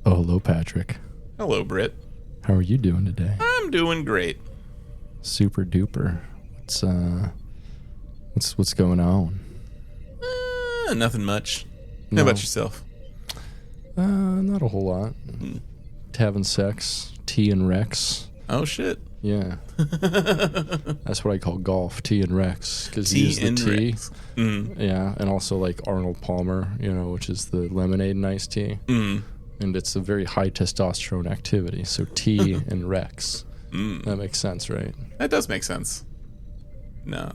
Oh, hello, Patrick. Hello, Britt. How are you doing today? I'm doing great. Super duper. What's going on? Nothing much. No. How about yourself? Not a whole lot. Having sex, T and Rex. Oh, shit. Yeah. That's what I call golf, T and Rex, because T he is the and T. Rex. Mm. Yeah, and also like Arnold Palmer, which is the lemonade and iced tea. Mm. And it's a very high testosterone activity. So T and Rex. That makes sense, right? That does make sense. No.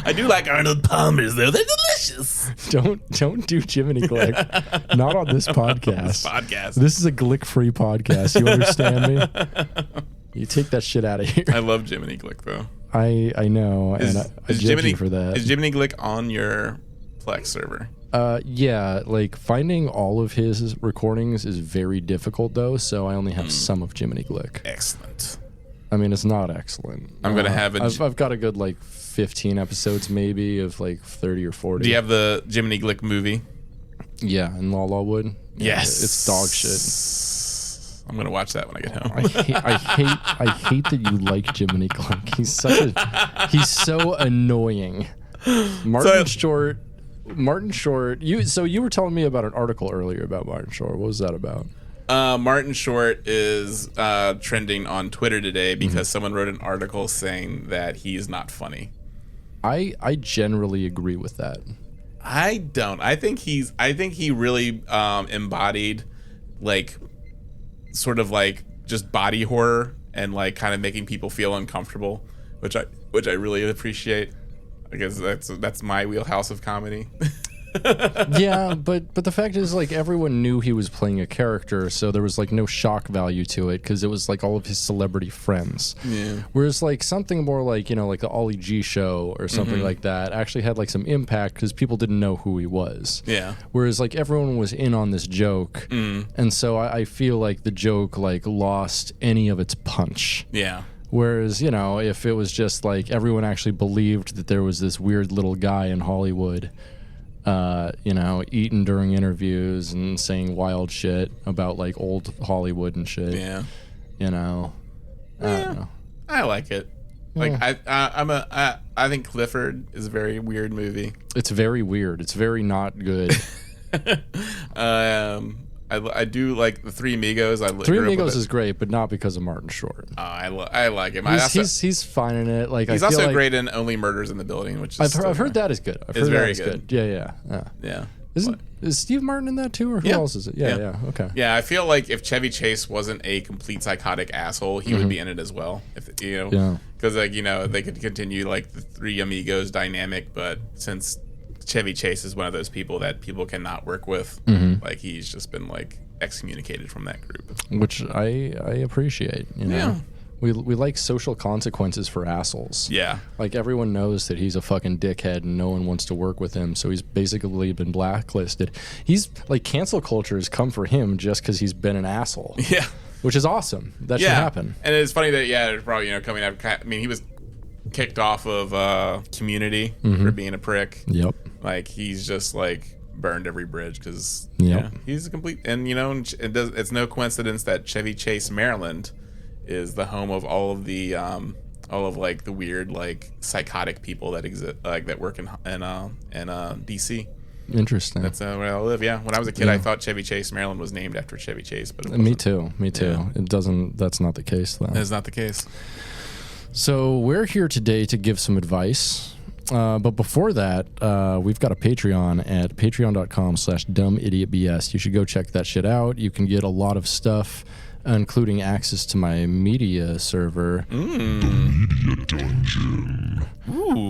I do like Arnold Palmer's, though. They're delicious. Don't do Jiminy Glick. Not on this podcast. This is a Glick-free podcast. You understand me? You take that shit out of here. I love Jiminy Glick, though. I know, and I judge you for that. Is Jiminy Glick on your Plex server? Yeah, like finding all of his recordings is very difficult, though, so I only have some of Jiminy Glick. Excellent. I mean, it's not excellent. I'm gonna have I've got a good like 15 episodes maybe of like 30 or 40. Do you have the Jiminy Glick movie? Yeah, in Lalawood. Yes. It's dog shit. I'm gonna watch that when I get home. I hate that you like Jiminy Glick. He's so annoying. Martin Short. You were telling me about an article earlier about Martin Short. What was that about? Martin Short is trending on Twitter today because someone wrote an article saying that he's not funny. I generally agree with that. I don't. I think he really embodied like sort of like just body horror and like kind of making people feel uncomfortable, which I really appreciate. I guess that's my wheelhouse of comedy. Yeah, but the fact is, like, everyone knew he was playing a character, so there was like no shock value to it because it was like all of his celebrity friends. Yeah. Whereas like something more like like the Ollie G show or something like that actually had like some impact because people didn't know who he was. Yeah. Whereas like everyone was in on this joke, and so I feel like the joke like lost any of its punch. Yeah. Whereas, if it was just like everyone actually believed that there was this weird little guy in Hollywood, eating during interviews and saying wild shit about like old Hollywood and shit. Yeah. I don't know. I like it. Like I think Clifford is a very weird movie. It's very weird. It's very not good. I do like the Three Amigos. Three Amigos is great, but not because of Martin Short. I like him. He's fine in it. Like he's I feel also like, great in Only Murders in the Building, which is I've heard that is good. It's very good. Yeah. Is Steve Martin in that too, or who else is it? Yeah. Okay. Yeah, I feel like if Chevy Chase wasn't a complete psychotic asshole, he would be in it as well. If because they could continue like the Three Amigos dynamic, but since Chevy Chase is one of those people that people cannot work with, like he's just been like excommunicated from that group, which I appreciate. Yeah. We like social consequences for assholes. Yeah. Like everyone knows that he's a fucking dickhead and no one wants to work with him, so he's basically been blacklisted. He's like cancel culture has come for him just because he's been an asshole. Yeah. Which is awesome. That should happen. And it's funny that it's probably coming out. I mean, he was kicked off of Community for being a prick. Yep. Like he's just like burned every bridge because he's a complete and it's no coincidence that Chevy Chase, Maryland, is the home of all of the like the weird like psychotic people that exist like that work in DC. Interesting. That's where I live. Yeah. When I was a kid, I thought Chevy Chase, Maryland, was named after Chevy Chase, but it wasn't. Me too. Yeah. It doesn't. That's not the case though. That's not the case. So we're here today to give some advice. But before that, we've got a Patreon at patreon.com/dumbidiotbs. You should go check that shit out. You can get a lot of stuff, including access to my media server, The Media Dungeon.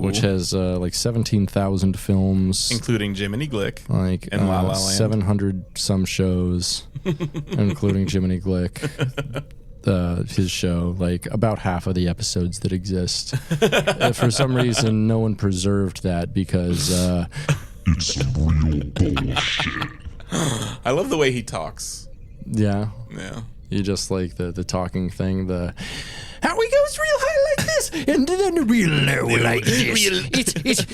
which has like 17,000 films, Including Jiminy Glick. like and La La Land. 700 some shows, including Jiminy Glick. His show, like about half of the episodes that exist. For some reason, no one preserved that because It's real bullshit. I love the way he talks. Yeah, Yeah. you just like the talking thing. How he goes real high like this, and then real low like this.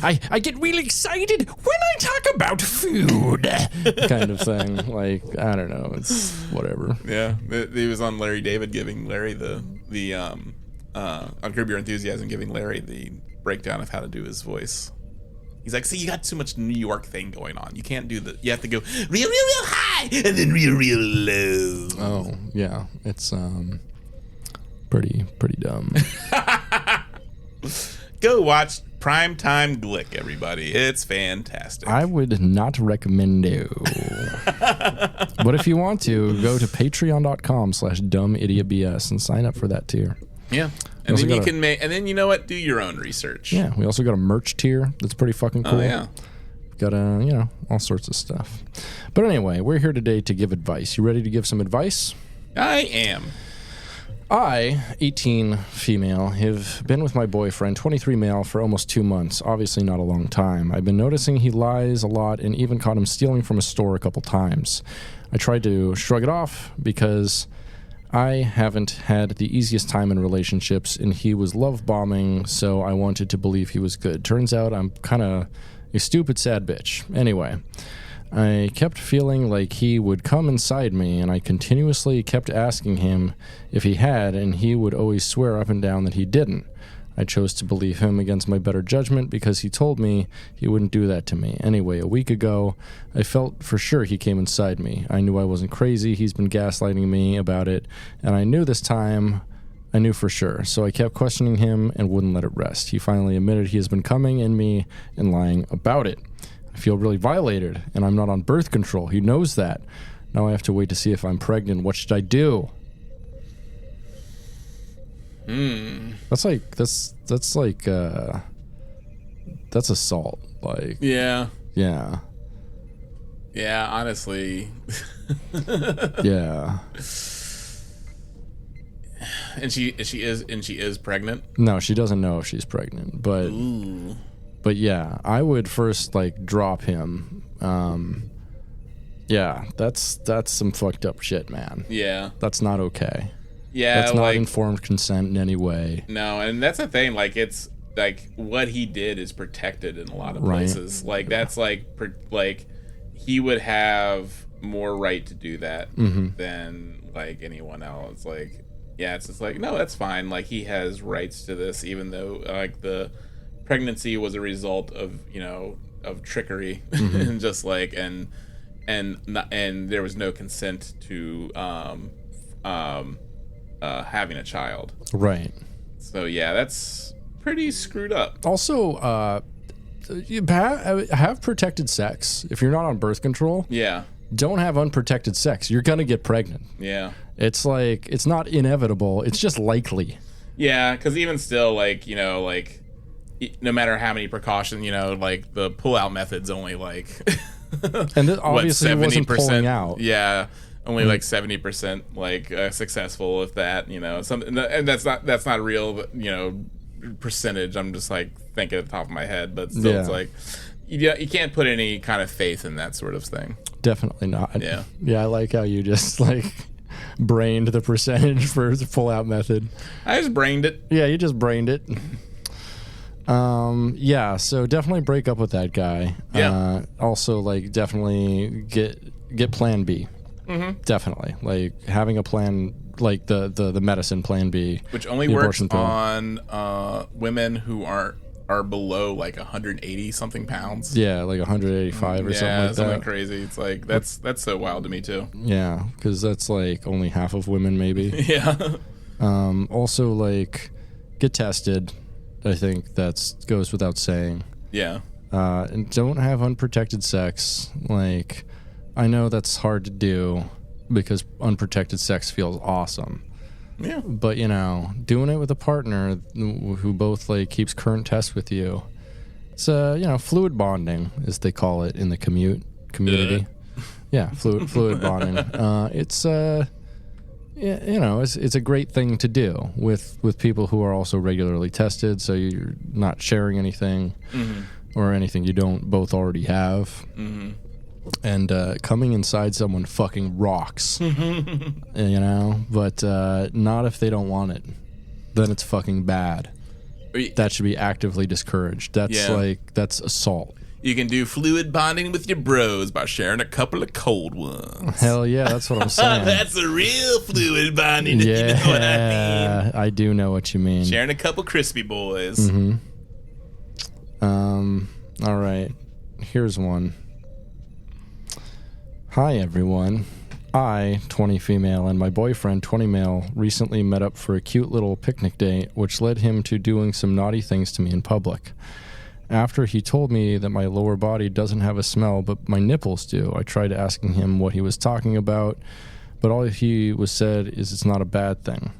I get real excited when I talk about food, kind of thing. Like, I don't know, it's whatever. Yeah, he was on Larry David giving Larry on Curb Your Enthusiasm, giving Larry the breakdown of how to do his voice. He's like, see, you got too much New York thing going on. You can't do you have to go real high and then real low. Oh, yeah. It's pretty dumb. Go watch Primetime Glick, everybody. It's fantastic. I would not recommend it. But if you want to, go to patreon.com/dumbidiotbs and sign up for that tier. Yeah. And then you can and then you know what? Do your own research. Yeah, we also got a merch tier that's pretty fucking cool. Oh, yeah. Got all sorts of stuff. But anyway, we're here today to give advice. You ready to give some advice? I am. I, 18 female, have been with my boyfriend, 23 male, for almost 2 months. Obviously not a long time. I've been noticing he lies a lot and even caught him stealing from a store a couple times. I tried to shrug it off because I haven't had the easiest time in relationships, and he was love bombing, so I wanted to believe he was good. Turns out I'm kind of a stupid, sad bitch. Anyway, I kept feeling like he would come inside me, and I continuously kept asking him if he had, and he would always swear up and down that he didn't. I chose to believe him against my better judgment because he told me he wouldn't do that to me. Anyway, a week ago, I felt for sure he came inside me. I knew I wasn't crazy. He's been gaslighting me about it, and I knew this time, I knew for sure. So I kept questioning him and wouldn't let it rest. He finally admitted he has been coming in me and lying about it. I feel really violated, and I'm not on birth control. He knows that. Now I have to wait to see if I'm pregnant. What should I do? That's assault. Like, yeah, honestly. Yeah. And she is pregnant. No, she doesn't know if she's pregnant, but Ooh. But yeah, I would first drop him. Yeah, that's some fucked up shit, man. Yeah, that's not okay. Yeah, that's not informed consent in any way. No, and that's the thing. Like, it's like what he did is protected in a lot of places. Like, that's like he would have more right to do that than like anyone else. Like, yeah, it's just like, no, that's fine. Like, he has rights to this, even though like the pregnancy was a result of of trickery and just like and there was no consent to having a child. Right. So yeah, that's pretty screwed up. Also, you have protected sex. If you're not on birth control, yeah, don't have unprotected sex. You're gonna get pregnant. Yeah. It's like, it's not inevitable. It's just likely. Yeah, because even still, like, no matter how many precautions, like the pull-out method's only like and this obviously wasn't pulling out. Yeah. Only like 70% like successful, if that, something, and that's not a real percentage. I'm just like thinking at the top of my head, but still, it's like you can't put any kind of faith in that sort of thing. Definitely not. Yeah. Yeah, I like how you just brained the percentage for the pull-out method. I just brained it. Yeah, you just brained it. Yeah, so definitely break up with that guy. Yeah. Also, definitely get Plan B. Mm-hmm. Definitely, having a plan, the medicine Plan B, which only works on women who are below 180 something pounds. Yeah, 185 or something like that. Something crazy. It's like that's so wild to me too. Yeah, because that's only half of women maybe. Yeah. Also, get tested. I think that goes without saying. Yeah. And don't have unprotected sex. I know that's hard to do because unprotected sex feels awesome. Yeah. But, doing it with a partner who both, keeps current tests with you. It's, fluid bonding, as they call it in the community. Yeah, fluid bonding. It's a great thing to do with people who are also regularly tested, so you're not sharing anything or anything you don't both already have. Mm-hmm. And coming inside someone fucking rocks, but not if they don't want it. then it's fucking bad. That should be actively discouraged. That's assault. You can do fluid bonding with your bros by sharing a couple of cold ones. Hell yeah, that's what I'm saying. That's a real fluid bonding, if you know what I mean. I do know what you mean. Sharing a couple crispy boys. Mm-hmm. All right. Here's one. Hi, everyone. I, 20 female, and my boyfriend, 20 male, recently met up for a cute little picnic date, which led him to doing some naughty things to me in public. After he told me that my lower body doesn't have a smell, but my nipples do, I tried asking him what he was talking about, but all he was said is it's not a bad thing.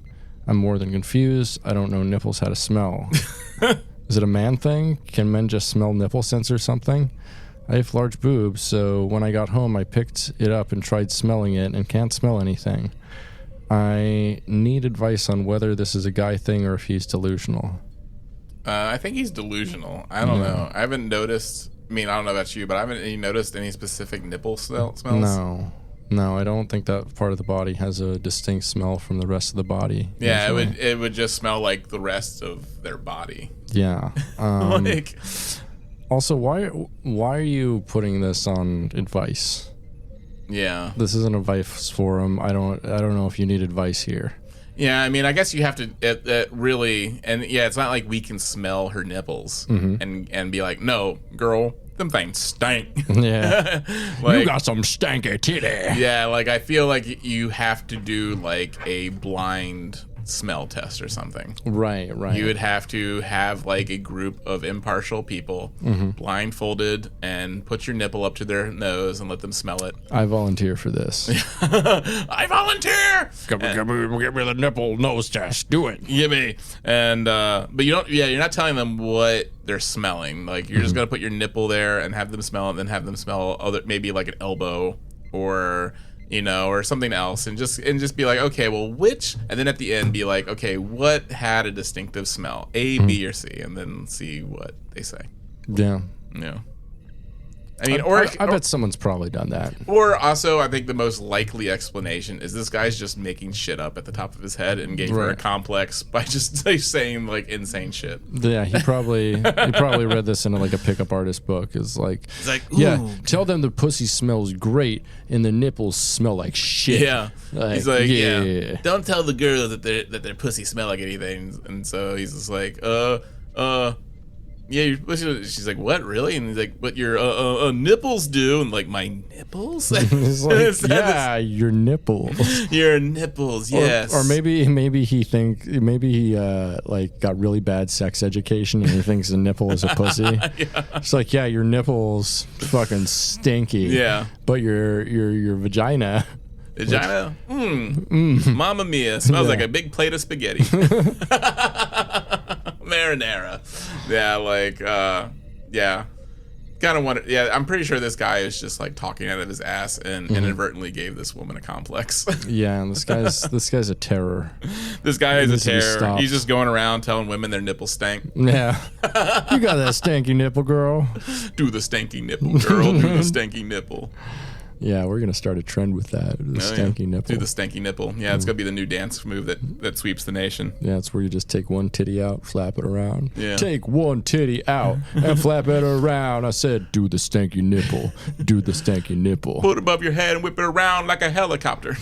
I'm more than confused. I don't know nipples had a smell. Is it a man thing? Can men just smell nipple scents or something? I have large boobs, so when I got home, I picked it up and tried smelling it and can't smell anything. I need advice on whether this is a guy thing or if he's delusional. I think he's delusional. I don't know. I haven't noticed. I mean, I don't know about you, but I haven't noticed any specific nipple smells. No, I don't think that part of the body has a distinct smell from the rest of the body. Yeah, it would just smell like the rest of their body. Yeah. Also, why are you putting this on advice? Yeah. This isn't a advice forum. I don't know if you need advice here. Yeah, I mean, I guess you have to really, and yeah, it's not like we can smell her nipples and be like, no, girl, them things stank. Yeah. Like, you got some stanky titty. Yeah, like I feel like you have to do like a blind smell test or something. Right. You would have to have like a group of impartial people blindfolded and put your nipple up to their nose and let them smell it. I volunteer for this. I volunteer. Give me the nipple nose test. Do it. Give me. And but you don't. Yeah, you're not telling them what they're smelling. Like you're just gonna put your nipple there and have them smell it, and then have them smell other, maybe like an elbow or, you know, or something else, and just be like, okay, well, which, and then at the end be like, okay, what had a distinctive smell, A, B, or C, and then see what they say. Yeah. Yeah. I mean, I bet someone's probably done that. Or also, I think the most likely explanation is this guy's just making shit up at the top of his head and gave her a complex by just like, saying like insane shit. Yeah, he probably read this in like a pickup artist book. It's like, ooh, yeah, tell them the pussy smells great and the nipples smell like shit. Yeah, like, he's like, yeah, don't tell the girls that their pussy smell like anything. And so he's just like, yeah, she's like, what, really? And he's like, but your nipples do. And like, my nipples? He's like, yeah, your nipples. Your nipples, yes. Or maybe he like got really bad sex education and he thinks a nipple is a pussy. Yeah. It's like, yeah, your nipples fucking stinky. Yeah. But your vagina. Vagina? Mamma mia. Smells like a big plate of spaghetti. Marinara. Yeah, like, yeah. Kind of wonder. Yeah, I'm pretty sure this guy is just like talking out of his ass and inadvertently gave this woman a complex. Yeah, and this guy's a terror. This guy is a terror. He's just going around telling women their nipples stank. Yeah. You got that stanky nipple, girl. Do the stanky nipple, girl. Do the stanky nipple. Yeah, we're gonna start a trend with that. The stanky nipple. Do the stanky nipple. Yeah, it's gonna be the new dance move that sweeps the nation. Yeah, it's where you just take one titty out, flap it around. Yeah. Take one titty out and flap it around. I said, do the stanky nipple. Do the stanky nipple. Put it above your head and whip it around like a helicopter.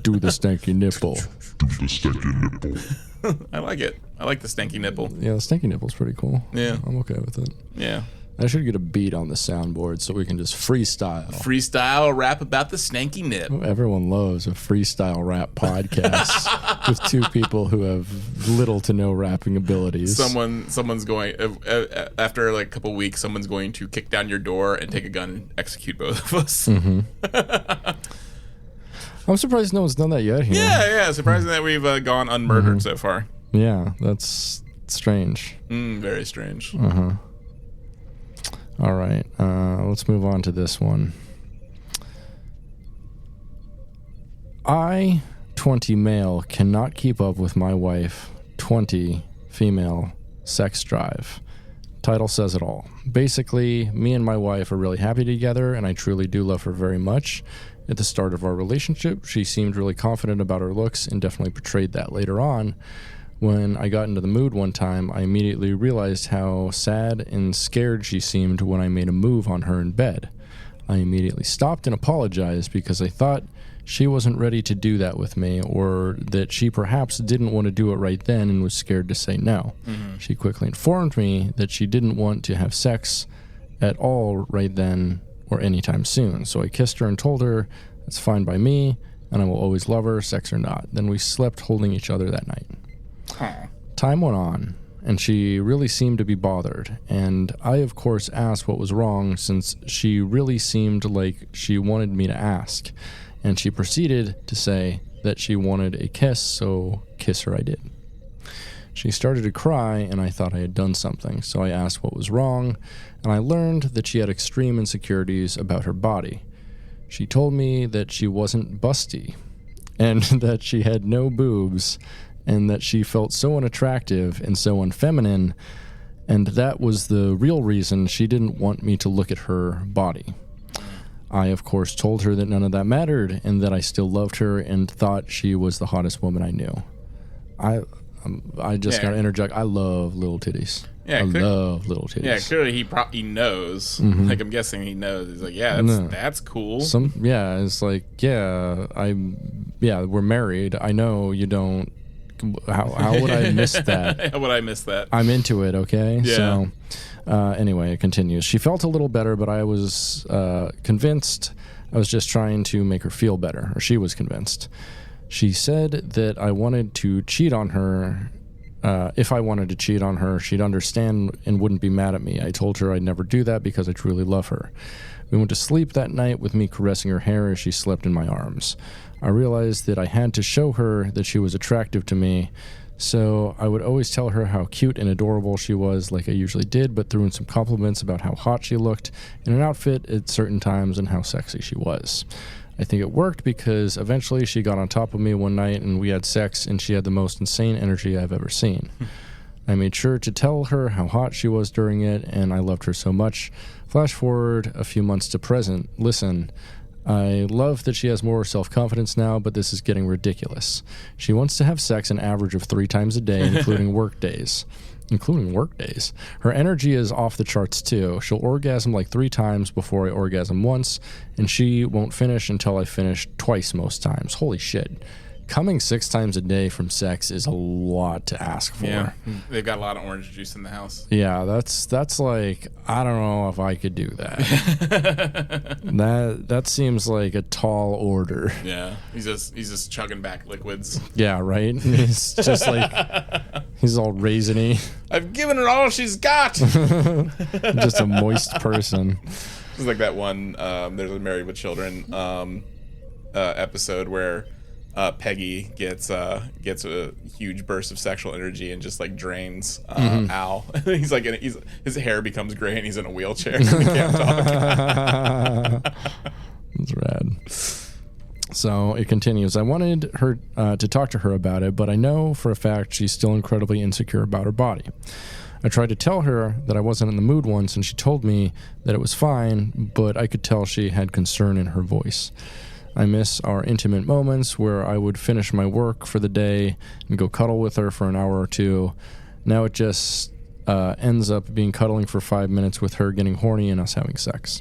Do the stanky nipple. Do the stanky nipple. I like it. I like the stanky nipple. Yeah, the stanky nipple's pretty cool. Yeah. I'm okay with it. Yeah. I should get a beat on the soundboard so we can just freestyle. Freestyle rap about the stanky nip. Everyone loves a freestyle rap podcast with two people who have little to no rapping abilities. Someone's going, after like a couple weeks, someone's going to kick down your door and take a gun and execute both of us. Mm-hmm. I'm surprised no one's done that yet here. Yeah. Surprising that we've gone unmurdered so far. Yeah, that's strange. Very strange. Uh-huh. All right, let's move on to this one. I, 20 male, cannot keep up with my wife, 20 female, sex drive. Title says it all. Basically, me and my wife are really happy together, and I truly do love her very much. At the start of our relationship, she seemed really confident about her looks and definitely portrayed that later on. When I got into the mood one time, I immediately realized how sad and scared she seemed when I made a move on her in bed. I immediately stopped and apologized because I thought she wasn't ready to do that with me, or that she perhaps didn't want to do it right then and was scared to say no. Mm-hmm. She quickly informed me that she didn't want to have sex at all right then or anytime soon. So I kissed her and told her it's fine by me and I will always love her, sex or not. Then we slept holding each other that night. Huh. Time went on, and she really seemed to be bothered, and I, of course, asked what was wrong since she really seemed like she wanted me to ask, and she proceeded to say that she wanted a kiss, so kiss her I did. She started to cry, and I thought I had done something, so I asked what was wrong, and I learned that she had extreme insecurities about her body. She told me that she wasn't busty, and that she had no boobs, and that she felt so unattractive and so unfeminine, and that was the real reason she didn't want me to look at her body. I, of course, told her that none of that mattered, and that I still loved her and thought she was the hottest woman I knew. I just gotta interject. I love little titties. Yeah, I love little titties. Yeah, clearly he knows. Mm-hmm. Like, I'm guessing he knows. He's like, yeah, that's cool. It's like, we're married. I know you don't. How would I miss that? How would I miss that? I'm into it, okay? Yeah. So, anyway, it continues. She felt a little better, but I was convinced I was just trying to make her feel better, or she was convinced. She said that I wanted to cheat on her. If I wanted to cheat on her, she'd understand and wouldn't be mad at me. I told her I'd never do that because I truly love her. We went to sleep that night with me caressing her hair as she slept in my arms. I realized that I had to show her that she was attractive to me, so I would always tell her how cute and adorable she was, like I usually did, but threw in some compliments about how hot she looked in an outfit at certain times and how sexy she was. I think it worked because eventually she got on top of me one night and we had sex, and she had the most insane energy I've ever seen. I made sure to tell her how hot she was during it, and I loved her so much. Flash forward a few months to present. Listen, I love that she has more self-confidence now, but this is getting ridiculous. She wants to have sex an average of 3 times a day, including work days. Her energy is off the charts too. She'll orgasm like 3 times before I orgasm once, and she won't finish until I finish twice most times. Holy shit. Coming 6 times a day from sex is a lot to ask for. Yeah, they've got a lot of orange juice in the house. Yeah, that's like, I don't know if I could do that. that seems like a tall order. Yeah, he's just chugging back liquids. Yeah, right. He's just like, he's all raisiny. I've given her all she's got. Just a moist person. It's like that one. There's a Married with Children episode where Peggy gets a huge burst of sexual energy and just like drains Al. He's like his hair becomes gray and he's in a wheelchair and he can't talk. That's rad. So it continues. I wanted her to talk to her about it, but I know for a fact she's still incredibly insecure about her body. I tried to tell her that I wasn't in the mood once, and she told me that it was fine, but I could tell she had concern in her voice. I miss our intimate moments where I would finish my work for the day and go cuddle with her for an hour or 2. Now it just ends up being cuddling for 5 minutes with her getting horny and us having sex.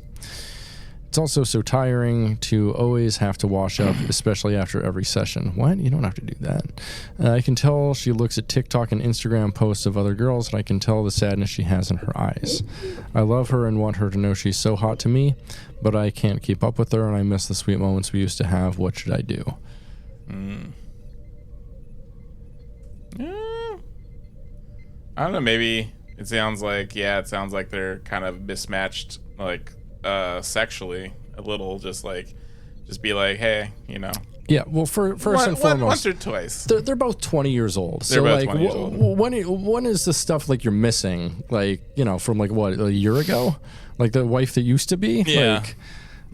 It's also so tiring to always have to wash up, especially after every session. What? You don't have to do that. I can tell she looks at TikTok and Instagram posts of other girls, and I can tell the sadness she has in her eyes. I love her and want her to know she's so hot to me, but I can't keep up with her, and I miss the sweet moments we used to have. What should I do? I don't know. Maybe it sounds like they're kind of mismatched, like sexually a little. Just be like, hey, you know. Yeah, well, first and foremost, once or twice. They're both 20 years old. They're both 20 years old. When is the stuff like you're missing? Like, you know, from like what, a year ago? Like the wife that used to be? Yeah.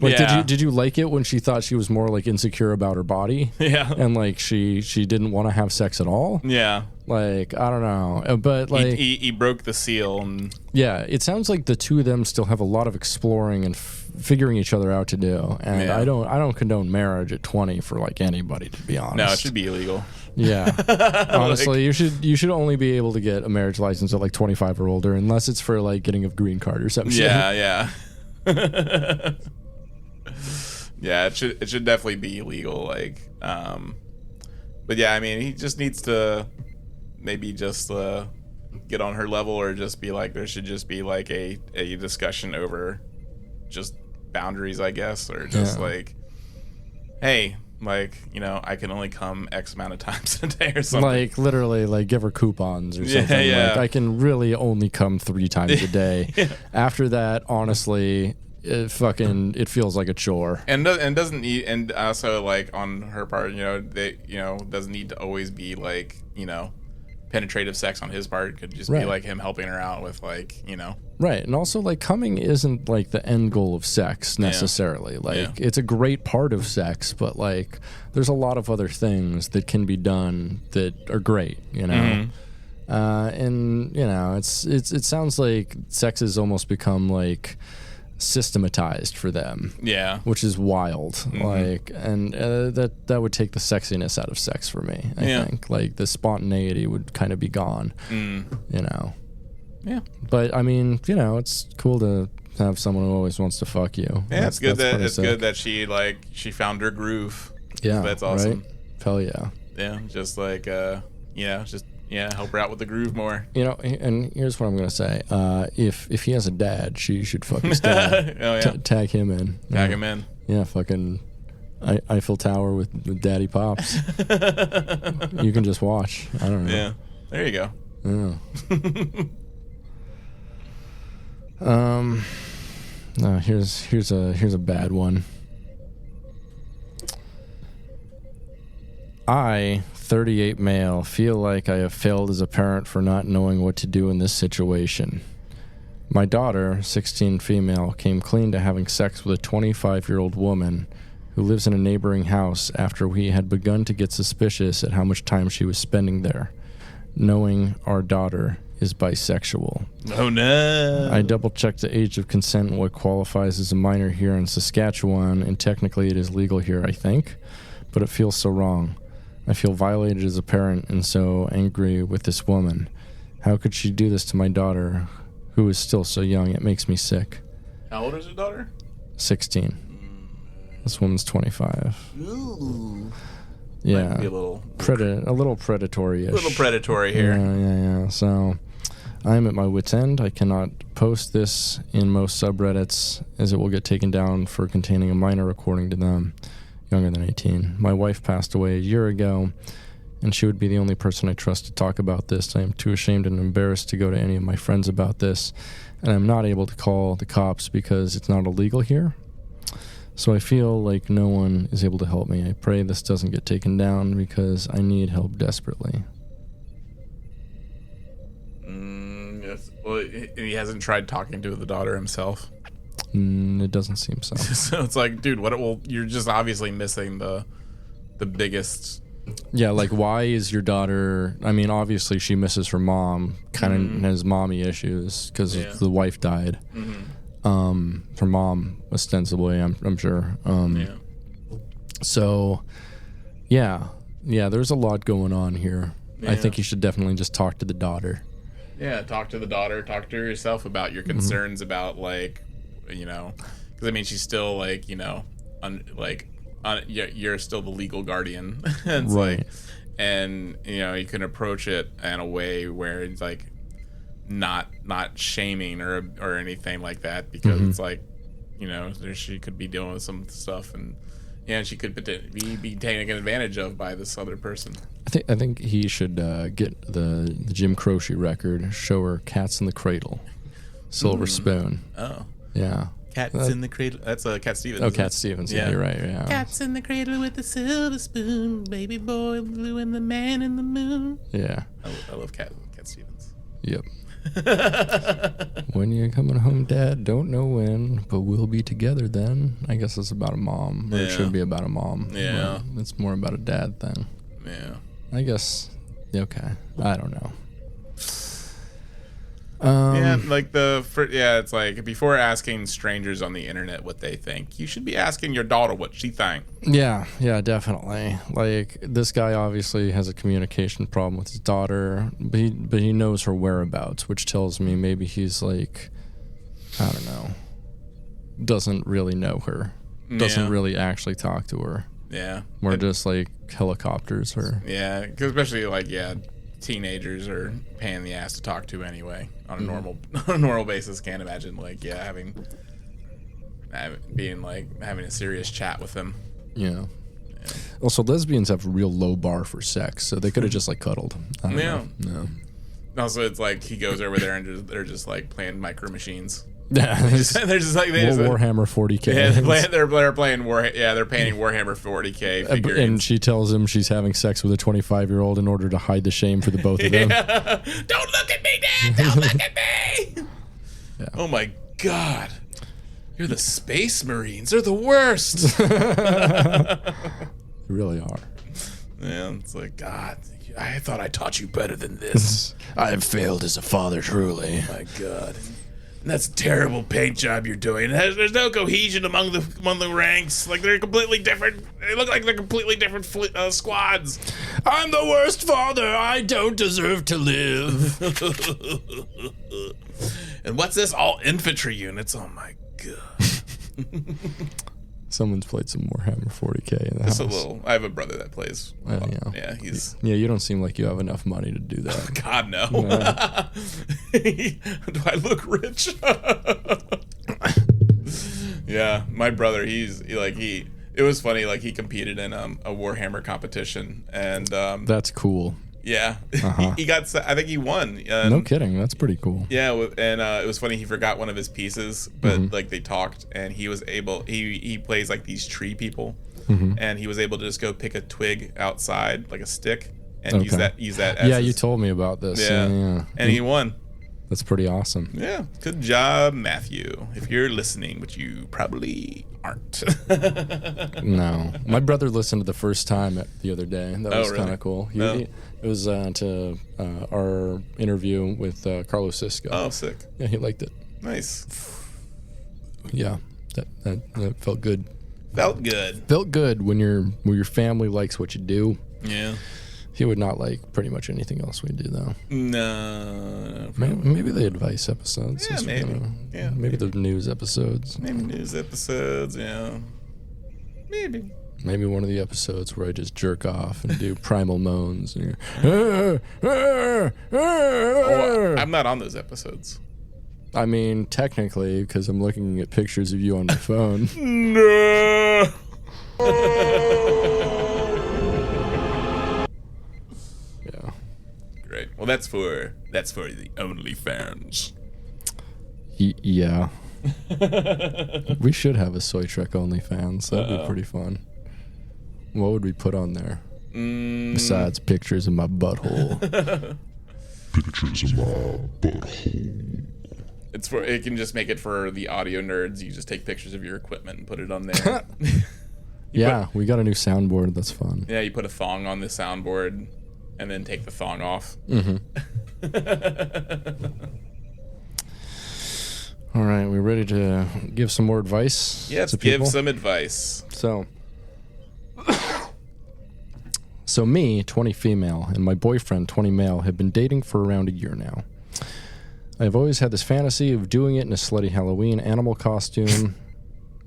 Did you like it when she thought she was more like insecure about her body? Yeah. And like she didn't want to have sex at all? Yeah. Like, I don't know. But like he broke the seal and yeah, it sounds like the two of them still have a lot of exploring and figuring each other out to do. And Yeah. I don't condone marriage at 20 for like anybody, to be honest. No, it should be illegal. Yeah. Honestly, you should only be able to get a marriage license at like 25 or older, unless it's for like getting a green card or something. Yeah. Yeah, it should definitely be illegal. Like, but yeah, I mean, he just needs to maybe just get on her level, or just be like, there should just be like a discussion over just boundaries, I guess, or just like, hey, like, you know, I can only come X amount of times a day or something. Like literally, like give her coupons or something. Yeah. Like I can really only come 3 times a day. Yeah. After that, honestly, it feels like a chore. And doesn't need, and also like on her part, you know, doesn't need to always be like, you know, penetrative sex on his part. Could just be like him helping her out with, like, you know. Right. And also, like, coming isn't like the end goal of sex necessarily. Yeah. Like it's a great part of sex, but like there's a lot of other things that can be done that are great, you know. Mm-hmm. And you know, it sounds like sex has almost become like systematized for them. Yeah. Which is wild. Mm-hmm. Like, and that would take the sexiness out of sex for me. I think like the spontaneity would kind of be gone. You know. Yeah. But I mean, you know, it's cool to have someone who always wants to fuck you. Yeah, it's good that she found her groove. Yeah, that's awesome. Right? Hell yeah. Yeah, just like help her out with the groove more. You know, and here's what I'm gonna say: if he has a dad, she should fuck his dad. Oh yeah, tag him in. Tag him in. Yeah, fucking Eiffel Tower with Daddy Pops. You can just watch. I don't know. Yeah, there you go. Yeah. No, here's a bad one. I, 38 male, feel like I have failed as a parent for not knowing what to do in this situation. My daughter, 16 female, came clean to having sex with a 25-year-old woman who lives in a neighboring house after we had begun to get suspicious at how much time she was spending there, knowing our daughter is bisexual. Oh no. I double-checked the age of consent and what qualifies as a minor here in Saskatchewan, and technically it is legal here, I think, but it feels so wrong. I feel violated as a parent and so angry with this woman. How could she do this to my daughter, who is still so young? It makes me sick. How old is your daughter? 16. This woman's 25. Ooh. Yeah. Might be a little predatory-ish. A little predatory here. Yeah. So I'm at my wit's end. I cannot post this in most subreddits, as it will get taken down for containing a minor, according to them, younger than 18. My wife passed away a year ago, and she would be the only person I trust to talk about this. I am too ashamed and embarrassed to go to any of my friends about this, and I'm not able to call the cops because it's not illegal here. So I feel like no one is able to help me. I pray this doesn't get taken down because I need help desperately. Yes. Well, he hasn't tried talking to the daughter himself. It doesn't seem so. So it's like, dude, you're just obviously missing the biggest. Yeah, like, why is your daughter... I mean, obviously she misses her mom, kind of has mommy issues because the wife died. Her mom, ostensibly, I'm sure. So, yeah, there's a lot going on here. I think you should definitely just talk to the daughter. Yeah, talk to the daughter, talk to yourself about your concerns about, like, you know, because I mean, she's still like, you know, you're still the legal guardian. It's right. Like, and you know, you can approach it in a way where it's like not shaming or anything like that, because it's like, you know, she could be dealing with some stuff, and she could be taken advantage of by this other person. I think he should get the Jim Croce record, show her Cats in the Cradle, Silver Spoon. Oh. Yeah. Cats in the Cradle. That's Cat Stevens. Oh, Cat Stevens. Yeah, you're right. Yeah. Cats in the cradle with the silver spoon, baby boy blue and the man in the moon. Yeah. I love Cat Stevens. Yep. When you're coming home, Dad, don't know when, but we'll be together then. I guess it's about a mom. Or it should be about a mom. Yeah. It's more about a dad thing. Yeah. I guess. Okay. I don't know. Like it's like before asking strangers on the internet what they think, you should be asking your daughter what she thinks. Yeah, definitely. Like, this guy obviously has a communication problem with his daughter, but he knows her whereabouts, which tells me maybe he's like, I don't know, doesn't really know her, doesn't really actually talk to her. Yeah, we're just like helicopters her. Yeah, because especially like teenagers are paying the ass to talk to anyway on a normal basis. Can't imagine like having a serious chat with them. Yeah. Also, lesbians have a real low bar for sex, so they could have just like cuddled. I don't know. No. Also, it's like he goes over there and they're just like playing Micro Machines. Yeah, they're just like Warhammer 40K. Yeah, they're playing they're painting Warhammer 40K figurines. And she tells him she's having sex with a 25-year-old in order to hide the shame for the both of them. Don't look at me, Dad! Don't look at me! Yeah. Oh my God, you're the Space Marines. They're the worst. They really are. Yeah, it's like, God, I thought I taught you better than this. I have failed as a father, truly. Oh my God. That's a terrible paint job you're doing. There's no cohesion among the ranks. Like, they're completely different. They look like they're completely different squads. I'm the worst father. I don't deserve to live. And what's this? All infantry units. Oh my God. Someone's played some Warhammer 40K in the Just house. a little. I have a brother that plays. Yeah, he's. Yeah, you don't seem like you have enough money to do that. God, no. Do I look rich? Yeah, my brother. It was funny. Like, he competed in a Warhammer competition, and that's cool. Yeah, he got. I think he won. No kidding, that's pretty cool. Yeah, and it was funny. He forgot one of his pieces, but like they talked, and he was able. He plays like these tree people, and he was able to just go pick a twig outside, like a stick, and use that. As you told me about this. Yeah, and he won. That's pretty awesome. Yeah, good job, Matthew. If you're listening, which you probably aren't. No, my brother listened to the first time the other day. That was kind of cool. It was to our interview with Carlos Cisco. Oh, sick. Yeah, he liked it. Nice. Yeah, that felt good. Felt good. Felt good when your family likes what you do. Yeah. He would not like pretty much anything else we do, though. No. Maybe the advice episodes. Yeah, maybe. Maybe the news episodes. Maybe news episodes, yeah. Maybe. Maybe one of the episodes where I just jerk off and do primal moans. And I'm not on those episodes. I mean, technically, because I'm looking at pictures of you on my phone. No. Yeah. Great. Well, that's for the OnlyFans. Yeah. We should have a Soy Trek OnlyFans. That'd be pretty fun. What would we put on there? Besides pictures of my butthole. Pictures of my butthole. It can just make it for the audio nerds. You just take pictures of your equipment and put it on there. We got a new soundboard. That's fun. Yeah, you put a thong on the soundboard and then take the thong off. All right, we ready to give some more advice? Yes, give some advice. So me, 20 female, and my boyfriend, 20 male, have been dating for around a year now. I've always had this fantasy of doing it in a slutty Halloween animal costume.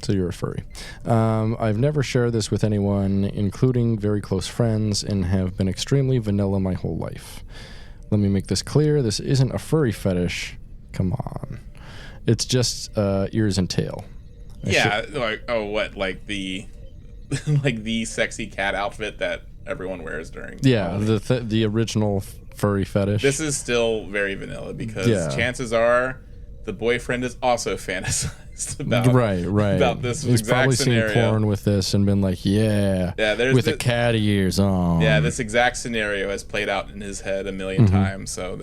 So you're a furry. I've never shared this with anyone, including very close friends, and have been extremely vanilla my whole life. Let me make this clear. This isn't a furry fetish. Come on. It's just ears and tail. Like the like the sexy cat outfit that everyone wears during the original furry fetish. This is still very vanilla because chances are the boyfriend is also fantasized about about this He's exact probably scenario. seen porn with this and been like, with the cat ears on. Yeah, this exact scenario has played out in his head a million times. So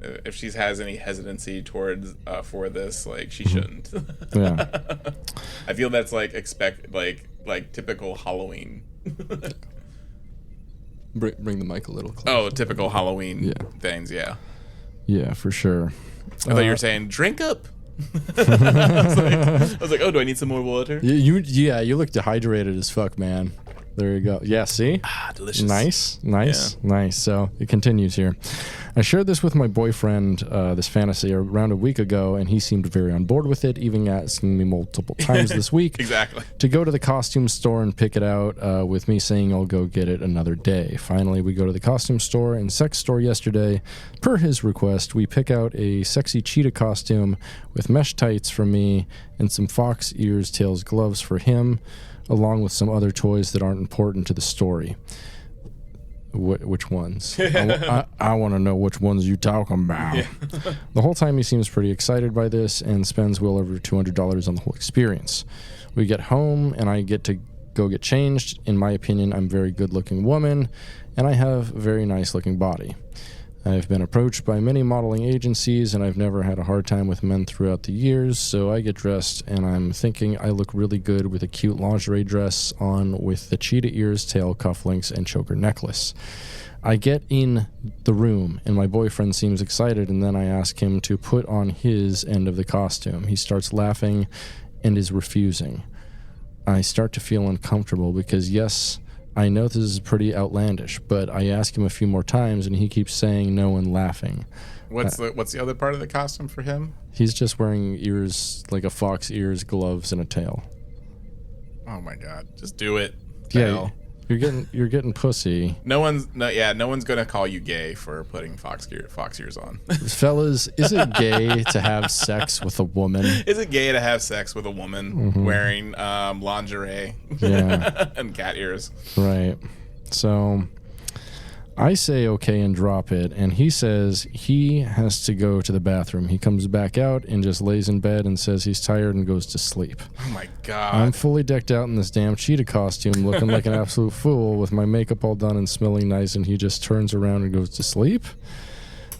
if she has any hesitancy towards for this, like, she shouldn't. Yeah. I feel that's like typical Halloween. Bring the mic a little closer. Oh, typical Halloween things, yeah. Yeah, for sure. I thought you were saying drink up. I was like, oh, do I need some more water? You look dehydrated as fuck, man. There you go. Yeah, see? Delicious. Nice. So it continues here. I shared this with my boyfriend, this fantasy, around a week ago, and he seemed very on board with it, even asking me multiple times this week Exactly. to go to the costume store and pick it out, with me saying I'll go get it another day. Finally, we go to the costume store and sex store yesterday. Per his request, we pick out a sexy cheetah costume with mesh tights for me and some fox ears, tails, gloves for him, along with some other toys that aren't important to the story. Which ones? I want to know which ones you talking about. Yeah. The whole time he seems pretty excited by this and spends well over $200 on the whole experience. We get home and I get to go get changed. In my opinion, I'm a very good-looking woman and I have a very nice-looking body. I've been approached by many modeling agencies, and I've never had a hard time with men throughout the years, so I get dressed, and I'm thinking I look really good with a cute lingerie dress on with the cheetah ears, tail, cufflinks, and choker necklace. I get in the room, and my boyfriend seems excited, and then I ask him to put on his end of the costume. He starts laughing and is refusing. I start to feel uncomfortable because, yes, I know this is pretty outlandish, but I ask him a few more times, and he keeps saying no and laughing. What's the other part of the costume for him? He's just wearing ears, like a fox ears, gloves, and a tail. Oh my god! Just do it. Yeah, you're getting pussy. No one's gonna call you gay for putting fox ears on. Fellas, is it gay to have sex with a woman? Is it gay to have sex with a woman wearing lingerie? Yeah. And cat ears. Right. So I say okay and drop it, and he says he has to go to the bathroom. He comes back out and just lays in bed and says he's tired and goes to sleep. Oh my god. I'm fully decked out in this damn cheetah costume, looking like an absolute fool with my makeup all done and smelling nice, and he just turns around and goes to sleep.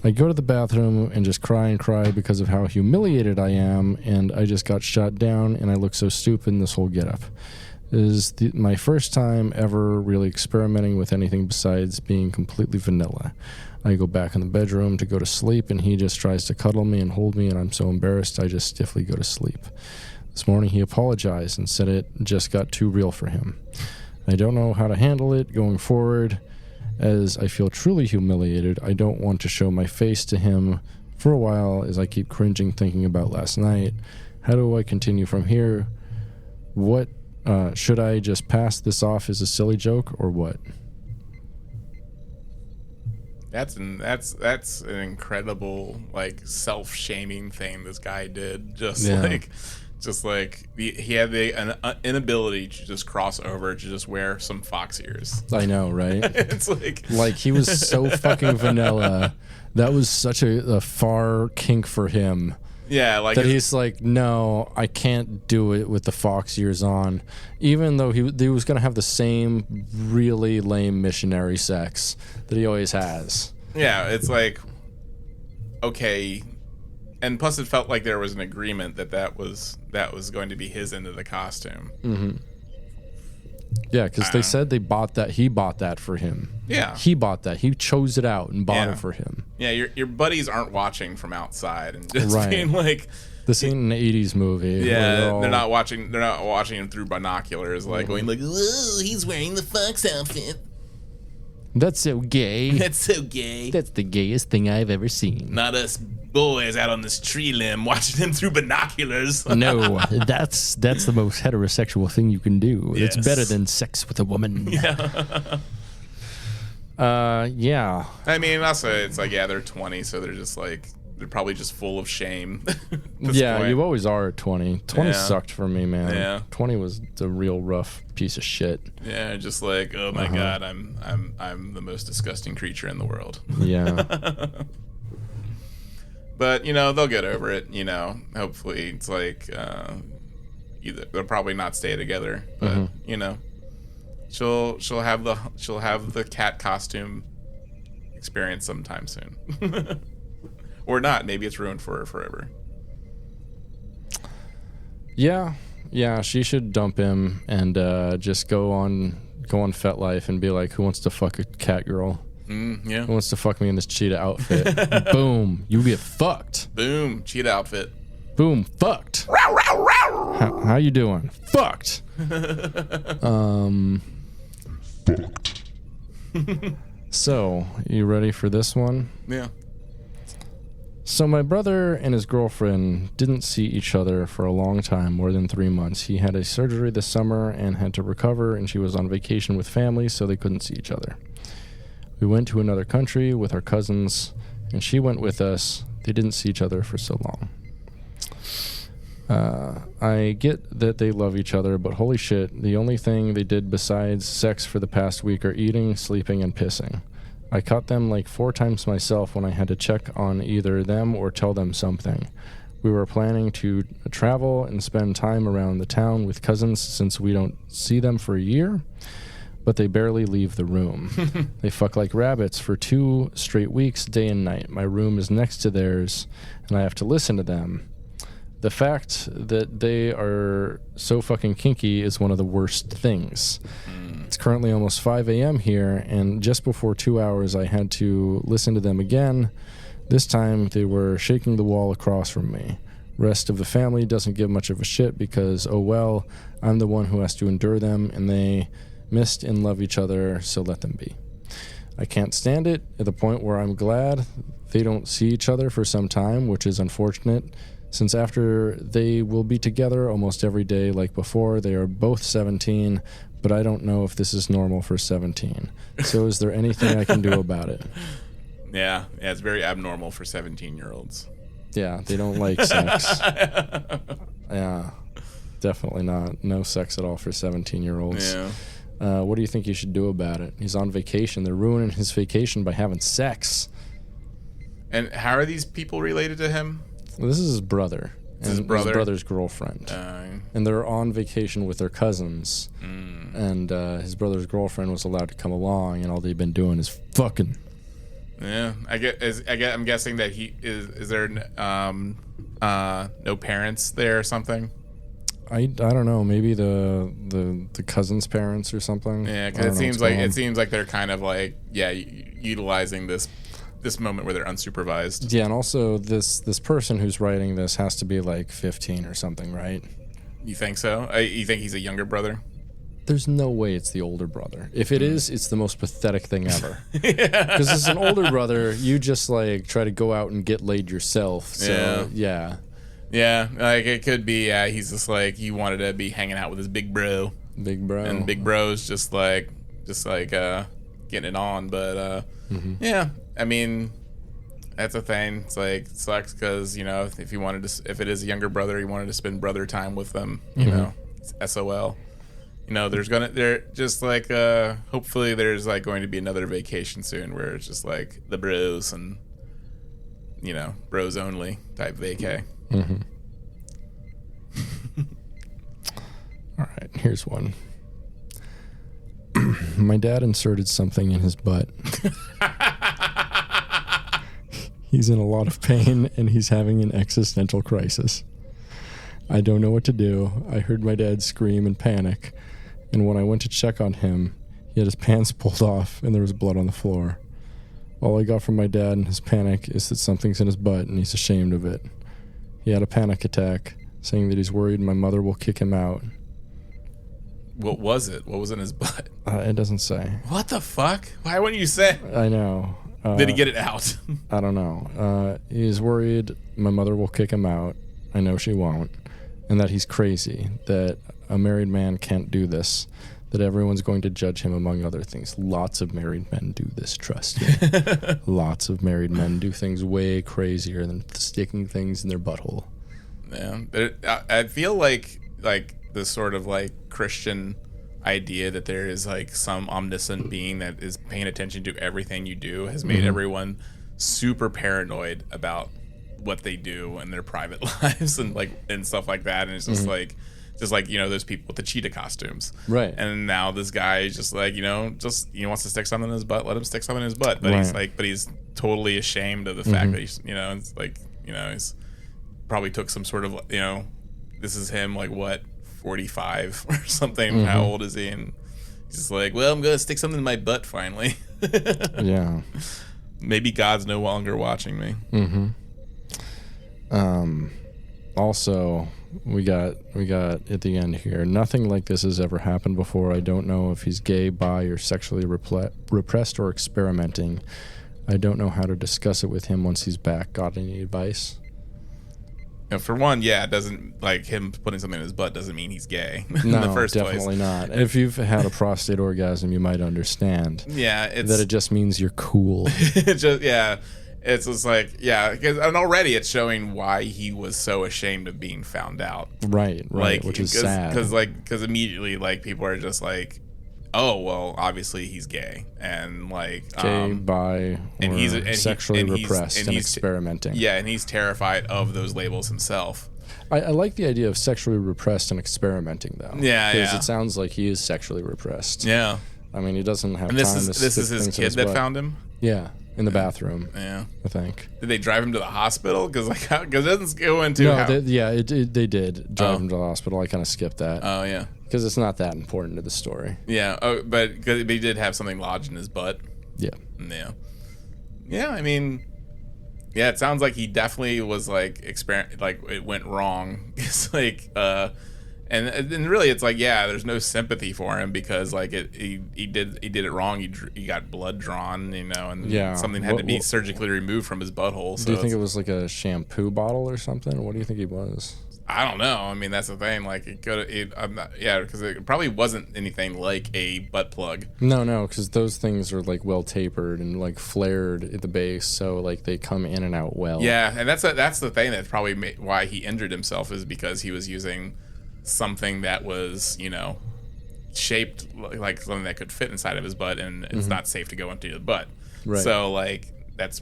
I go to the bathroom and just cry and cry because of how humiliated I am, and I just got shot down, and I look so stupid in this whole getup. This is my first time ever really experimenting with anything besides being completely vanilla. I go back in the bedroom to go to sleep, and he just tries to cuddle me and hold me, and I'm so embarrassed I just stiffly go to sleep. This morning he apologized and said it just got too real for him. I don't know how to handle it going forward, as I feel truly humiliated. I don't want to show my face to him for a while, as I keep cringing thinking about last night. How do I continue from here? What should I just pass this off as a silly joke, or what? That's an incredible, like, self-shaming thing this guy did. Just like he had an inability to just cross over to just wear some fox ears. I know, right? It's like he was so fucking vanilla. That was such a far kink for him. Yeah, like that he's like, no, I can't do it with the fox ears on, even though he was gonna have the same really lame missionary sex that he always has. Yeah, it's like, okay, and plus it felt like there was an agreement that was going to be his end of the costume. Mm-hmm. Yeah, because they said he bought that for him. Yeah, he bought that. He chose it out and bought it for him. Yeah, your buddies aren't watching from outside and just being like, this ain't an '80s movie. Yeah, they're not watching him through binoculars, like going like, "Whoa, he's wearing the fox outfit. That's so gay. That's so gay. That's the gayest thing I've ever seen. Not us boys out on this tree limb watching him through binoculars." No, that's the most heterosexual thing you can do. Yes. It's better than sex with a woman. Yeah. Yeah. I mean, also it's like, yeah, they're 20, so they're probably just full of shame. Yeah, point. You always are at 20. 20 sucked for me, man. Yeah. 20 was a real rough piece of shit. Yeah, just like, oh my god, I'm the most disgusting creature in the world. Yeah. But they'll get over it. Hopefully it's like they'll probably not stay together, but she'll have the cat costume experience sometime soon. Or not. Maybe it's ruined for her forever. Yeah, she should dump him and just go on FetLife and be like, who wants to fuck a cat girl? Yeah. Who wants to fuck me in this cheetah outfit? Boom. You get fucked. Boom. Cheetah outfit. Boom. Fucked. How you doing? Fucked. Fucked. So, you ready for this one? Yeah. So my brother and his girlfriend didn't see each other for a long time, more than 3 months. He had a surgery this summer and had to recover, and she was on vacation with family, so they couldn't see each other. We went to another country with our cousins, and she went with us. They didn't see each other for so long. I get that they love each other, but holy shit, the only thing they did besides sex for the past week are eating, sleeping, and pissing. I caught them like 4 times myself when I had to check on either them or tell them something. We were planning to travel and spend time around the town with cousins since we don't see them for a year, but they barely leave the room. They fuck like rabbits for 2 straight weeks, day and night. My room is next to theirs, and I have to listen to them. The fact that they are so fucking kinky is one of the worst things. It's currently almost 5 a.m. here, and just before 2 hours I had to listen to them again. This time they were shaking the wall across from me. Rest of the family doesn't give much of a shit because, oh well, I'm the one who has to endure them, and they missed and love each other, so let them be. I can't stand it, at the point where I'm glad they don't see each other for some time, which is unfortunate, since after they will be together almost every day like before. They are both 17, but I don't know if this is normal for 17. So is there anything I can do about it? Yeah, it's very abnormal for 17-year-olds. Yeah, they don't like sex. Yeah, definitely not. No sex at all for 17-year-olds. Yeah. What do you think you should do about it? He's on vacation. They're ruining his vacation by having sex. And how are these people related to him? Well, this is his brother. His brother? His brother's girlfriend. And they're on vacation with their cousins. And his brother's girlfriend was allowed to come along, and all they've been doing is fucking. Yeah, I'm guessing that he is there no parents there or something? I don't know. Maybe the cousin's parents or something. Yeah, because it seems like they're kind of like utilizing this moment where they're unsupervised. Yeah, and also this person who's writing this has to be like 15 or something, right? You think so? You think he's a younger brother? There's no way it's the older brother. If it is, it's the most pathetic thing ever. Because as an older brother, you just like try to go out and get laid yourself. So yeah. Yeah, like it could be. He's just like he wanted to be hanging out with his big bro. Big bro. And big bro's just like getting it on. But yeah, I mean, that's a thing. It's like it sucks because if he wanted to, if it is a younger brother, he wanted to spend brother time with them. You know, it's SOL. They're just like hopefully there's like going to be another vacation soon where it's just like the bros and bros only type vacay. All right, here's one. My dad inserted something in his butt. He's in a lot of pain and he's having an existential crisis. I don't know what to do. I heard my dad scream and panic, and when I went to check on him, he had his pants pulled off and there was blood on the floor. All I got from my dad in his panic is that something's in his butt and he's ashamed of it. He had a panic attack, saying that he's worried my mother will kick him out. What was it? What was in his butt? It doesn't say. What the fuck? Why wouldn't you say? I know. Did he get it out? I don't know. He's worried my mother will kick him out. I know she won't. And that he's crazy. That a married man can't do this. That everyone's going to judge him, among other things. Lots of married men do this, trust me. Lots of married men do things way crazier than sticking things in their butthole. Yeah. I feel like this sort of like Christian idea that there is like some omniscient being that is paying attention to everything you do has made everyone super paranoid about what they do in their private lives and stuff like that. And it's just like those people with the cheetah costumes, right? And now this guy is just like wants to stick something in his butt, let him stick something in his butt, but he's totally ashamed of the fact that it's like he's probably took some sort of this is him like what 45 or something. How old is he? And Just like, well, I'm gonna stick something in my butt finally. Yeah. Maybe God's no longer watching me. Mm-hmm. Also, we got at the end here. Nothing like this has ever happened before. I don't know if he's gay, bi, or sexually repressed or experimenting. I don't know how to discuss it with him once he's back. Got any advice? For one, yeah, it doesn't, like, him putting something in his butt doesn't mean he's gay in No, the first definitely place. not. If you've had a prostate orgasm, you might understand. Yeah, that it just means you're cool. It's just like, yeah, and already it's showing why he was so ashamed of being found out. Right, Like, which is sad. Because immediately, like, people are just like, oh, well, obviously he's gay, and like gay, bi, and he's sexually repressed and experimenting. Yeah, and he's terrified of those labels himself. I like the idea of sexually repressed and experimenting, though. Yeah, because it sounds like he is sexually repressed. Yeah, I mean, he doesn't have and time to. This is his kid that found him. Yeah, in the bathroom. Yeah, I think. Did they drive him to the hospital? Because it doesn't go into. No, they did drive him to the hospital. I kind of skipped that. Oh yeah. Because it's not that important to the story. Yeah. Oh, but he did have something lodged in his butt. Yeah. Yeah. Yeah. I mean, yeah. It sounds like he definitely was like it went wrong. It's like, and really, it's like, yeah, there's no sympathy for him because like he did it wrong. He got blood drawn, and something had to be surgically removed from his butthole. So do you think it was like a shampoo bottle or something? Or what do you think he was? I don't know. I mean, that's the thing. Like, because it probably wasn't anything like a butt plug. No, because those things are like well tapered and like flared at the base, so like they come in and out well. Yeah, and that's the thing that's probably why he injured himself is because he was using something that was, shaped like something that could fit inside of his butt, and it's not safe to go into the butt. Right. So like that's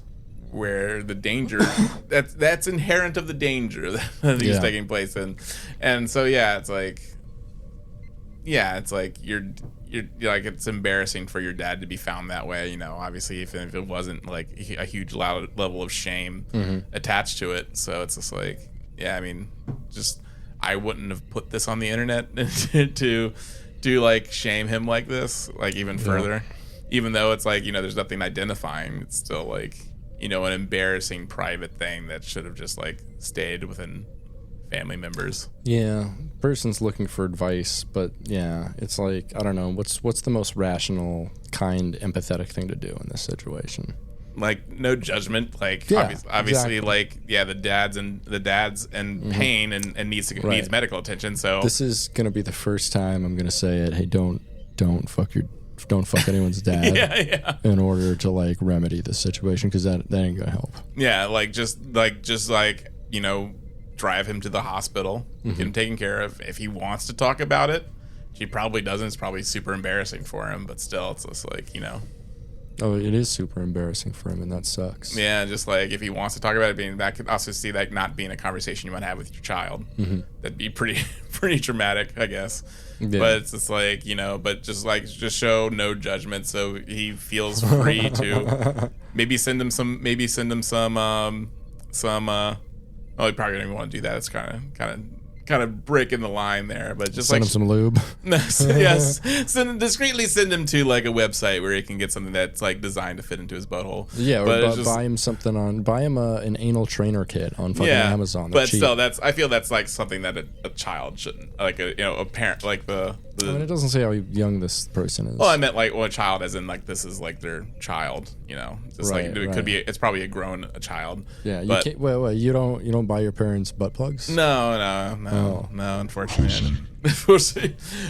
where the danger that's inherent of the danger that is taking place, and so it's like you're like, it's embarrassing for your dad to be found that way, obviously if it wasn't like a huge level of shame attached to it. So it's just like, I mean, just I wouldn't have put this on the internet to like shame him like this, like even further, even though it's like, there's nothing identifying. It's still like, an embarrassing private thing that should have just like stayed within family members. Yeah, person's looking for advice, but it's like, I don't know, what's the most rational, kind, empathetic thing to do in this situation? Like, no judgment, like obviously exactly. Like the dad's in pain and needs medical attention. So this is gonna be the first time I'm gonna say it. Hey, don't fuck anyone's dad in order to like remedy this situation, because that ain't gonna help. Drive him to the hospital, get him taken care of. If he wants to talk about it, he probably doesn't. It's probably super embarrassing for him, but still, it's just like, Oh, it is super embarrassing for him, and that sucks. Yeah, just like if he wants to talk about it, that could also see that not being a conversation you want to have with your child. That'd be pretty traumatic, I guess. Yeah. But it's just like, but just show no judgment, so he feels free to maybe send him some. Well, he probably don't even want to do that. It's kind of breaking the line there, but just send him some lube. Yes, discreetly send him to like a website where he can get something that's like designed to fit into his butthole. Yeah, or buy him an anal trainer kit on fucking Amazon. But still, I feel that's like something that a child shouldn't, like a parent, like the. I mean, it doesn't say how young this person is. Well, I meant like a child, as in like this is like their child, just like it could be. It's probably a child. Yeah, but you can't. Wait, you don't buy your parents butt plugs? No, unfortunately.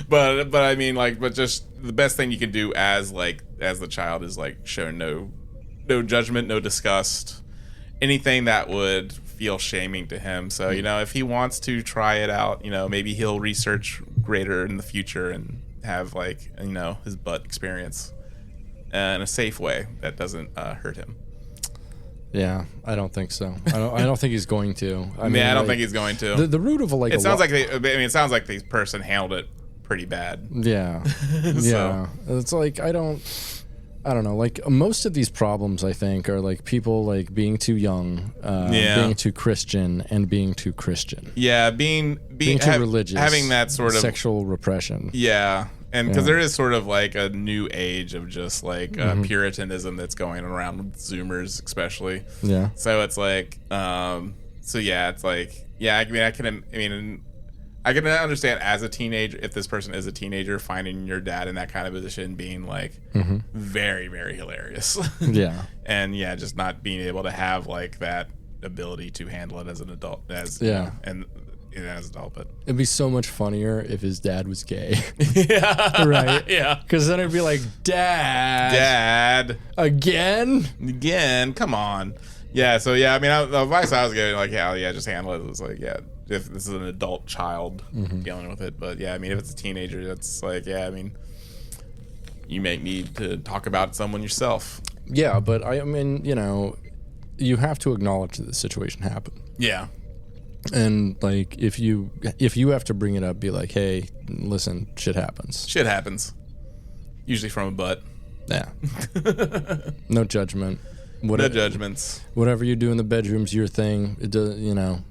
but I mean, but just the best thing you can do as the child is like show no judgment, no disgust, anything that would feel shaming to him. So if he wants to try it out, maybe he'll research greater in the future and have his butt experience in a safe way that doesn't hurt him. Yeah, I don't think so. I don't think he's going to. I don't think he's going to. The root of it sounds like the person handled it pretty bad. Yeah, yeah. It's like I don't I don't know. Like most of these problems, I think, are like people like being too young, being too Christian, and being too Christian. Yeah, being too religious, having that sort of sexual repression. Yeah, and because there is sort of like a new age of just like Puritanism that's going around with Zoomers, especially. Yeah. So it's like, it's like, yeah. I can understand as a teenager, if this person is a teenager, finding your dad in that kind of position being like very, very hilarious. Yeah. And yeah, just not being able to have like that ability to handle it as an adult, as as an adult. But it'd be so much funnier if his dad was gay. Yeah. Right. Yeah. Because then it'd be like, Dad, again, come on. Yeah. So yeah, I mean, the advice I was getting, like, just handle it. It was like, if this is an adult child dealing with it. But yeah, I mean, if it's a teenager, that's like, I mean, you may need to talk about someone yourself. Yeah, but I mean, you have to acknowledge that the situation happened. Yeah. And like, if you have to bring it up, be like, hey, listen, shit happens. Shit happens. Usually from a butt. Yeah. No judgment. No judgments. Whatever you do in the bedroom's your thing. It does, no,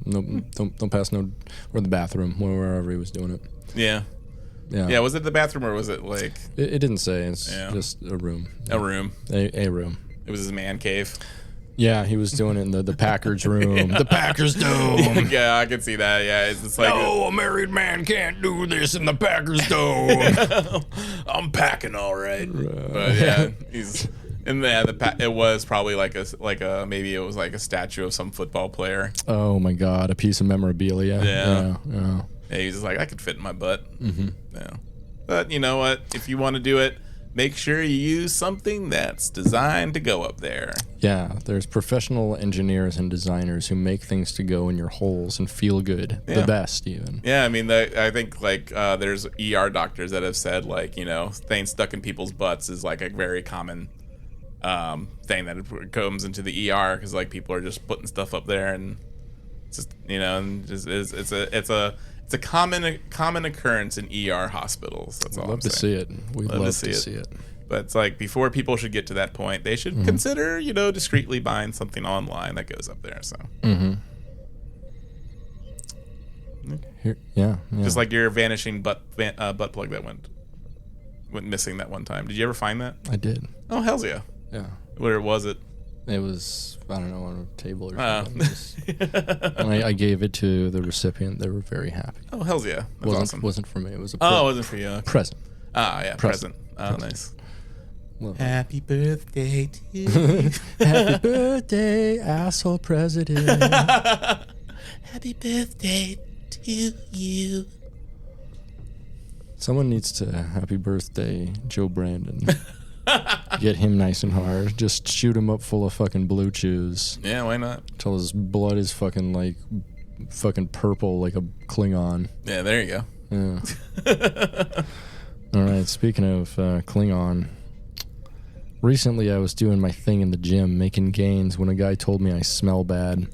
don't pass no, or the bathroom, wherever he was doing it. Yeah. Yeah. Was it the bathroom or was it like? It didn't say. It's just a room. A room. A room. It was his man cave. Yeah, he was doing it in the Packers room. The Packers dome. Yeah, I can see that. Yeah, it's just like, no, a married man can't do this in the Packers dome. I'm packing all right. But yeah, he's in it was probably like a maybe it was like a statue of some football player. Oh my God, a piece of memorabilia. Yeah, he's just like, I could fit in my butt. Yeah, but you know what? If you want to do it, make sure you use something that's designed to go up there. Yeah, there's professional engineers and designers who make things to go in your holes and feel good. Yeah. The best, even. Yeah, I mean, I think like there's ER doctors that have said like, things stuck in people's butts is like a very common thing that comes into the ER because like people are just putting stuff up there and it's just it's a common occurrence in ER hospitals. That's all. Love to see it. We love to see it. But it's like before people should get to that point, they should consider discreetly buying something online that goes up there. So. Yeah. Just like your vanishing butt plug that went missing that one time. Did you ever find that? I did. Oh, hells yeah. Yeah. Where was it? It was, I don't know, on a table or something. And I gave it to the recipient. They were very happy. Oh, hells yeah. That's awesome. Wasn't for me. It was a it wasn't for you. Okay. Present. Ah, yeah, present. Oh, nice. Well, happy birthday to you. Happy birthday, asshole president. Happy birthday to you. Someone needs to happy birthday Joe Brandon. Get him nice and hard. Just shoot him up full of fucking blue chews. Yeah, why not? Till his blood is fucking purple like a Klingon. Yeah, there you go. Yeah. All right, speaking of Klingon, recently I was doing my thing in the gym, making gains, when a guy told me I smell bad.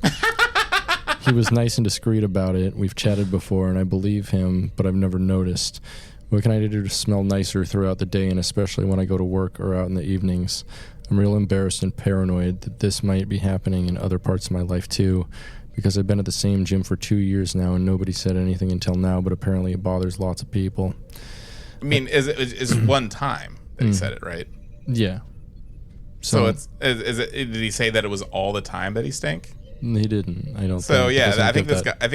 He was nice and discreet about it. We've chatted before, and I believe him, but I've never noticed. What can I do to smell nicer throughout the day, and especially when I go to work or out in the evenings? I'm real embarrassed and paranoid that this might be happening in other parts of my life too, because I've been at the same gym for 2 years now, and nobody said anything until now, but apparently it bothers lots of people. I mean, is one time that he said it, right? Yeah. So is it? Did he say that it was all the time that he stank? He didn't. I don't. So yeah, I think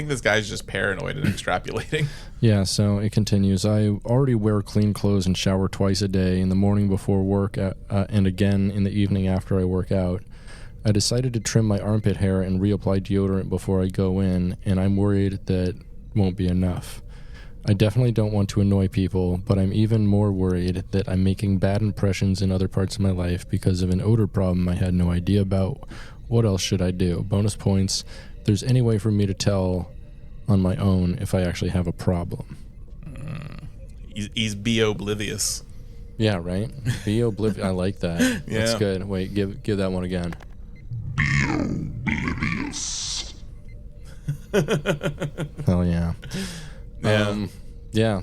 this guy's just paranoid and extrapolating. Yeah. So it continues. I already wear clean clothes and shower twice a day, in the morning before work, and again in the evening after I work out. I decided to trim my armpit hair and reapply deodorant before I go in, and I'm worried that won't be enough. I definitely don't want to annoy people, but I'm even more worried that I'm making bad impressions in other parts of my life because of an odor problem I had no idea about. What else should I do? Bonus points. If there's any way for me to tell on my own if I actually have a problem. He's be-oblivious. Yeah, right? Be-oblivious. I like that. Yeah. That's good. Wait, give that one again. Be-oblivious. Hell yeah. Yeah. Yeah.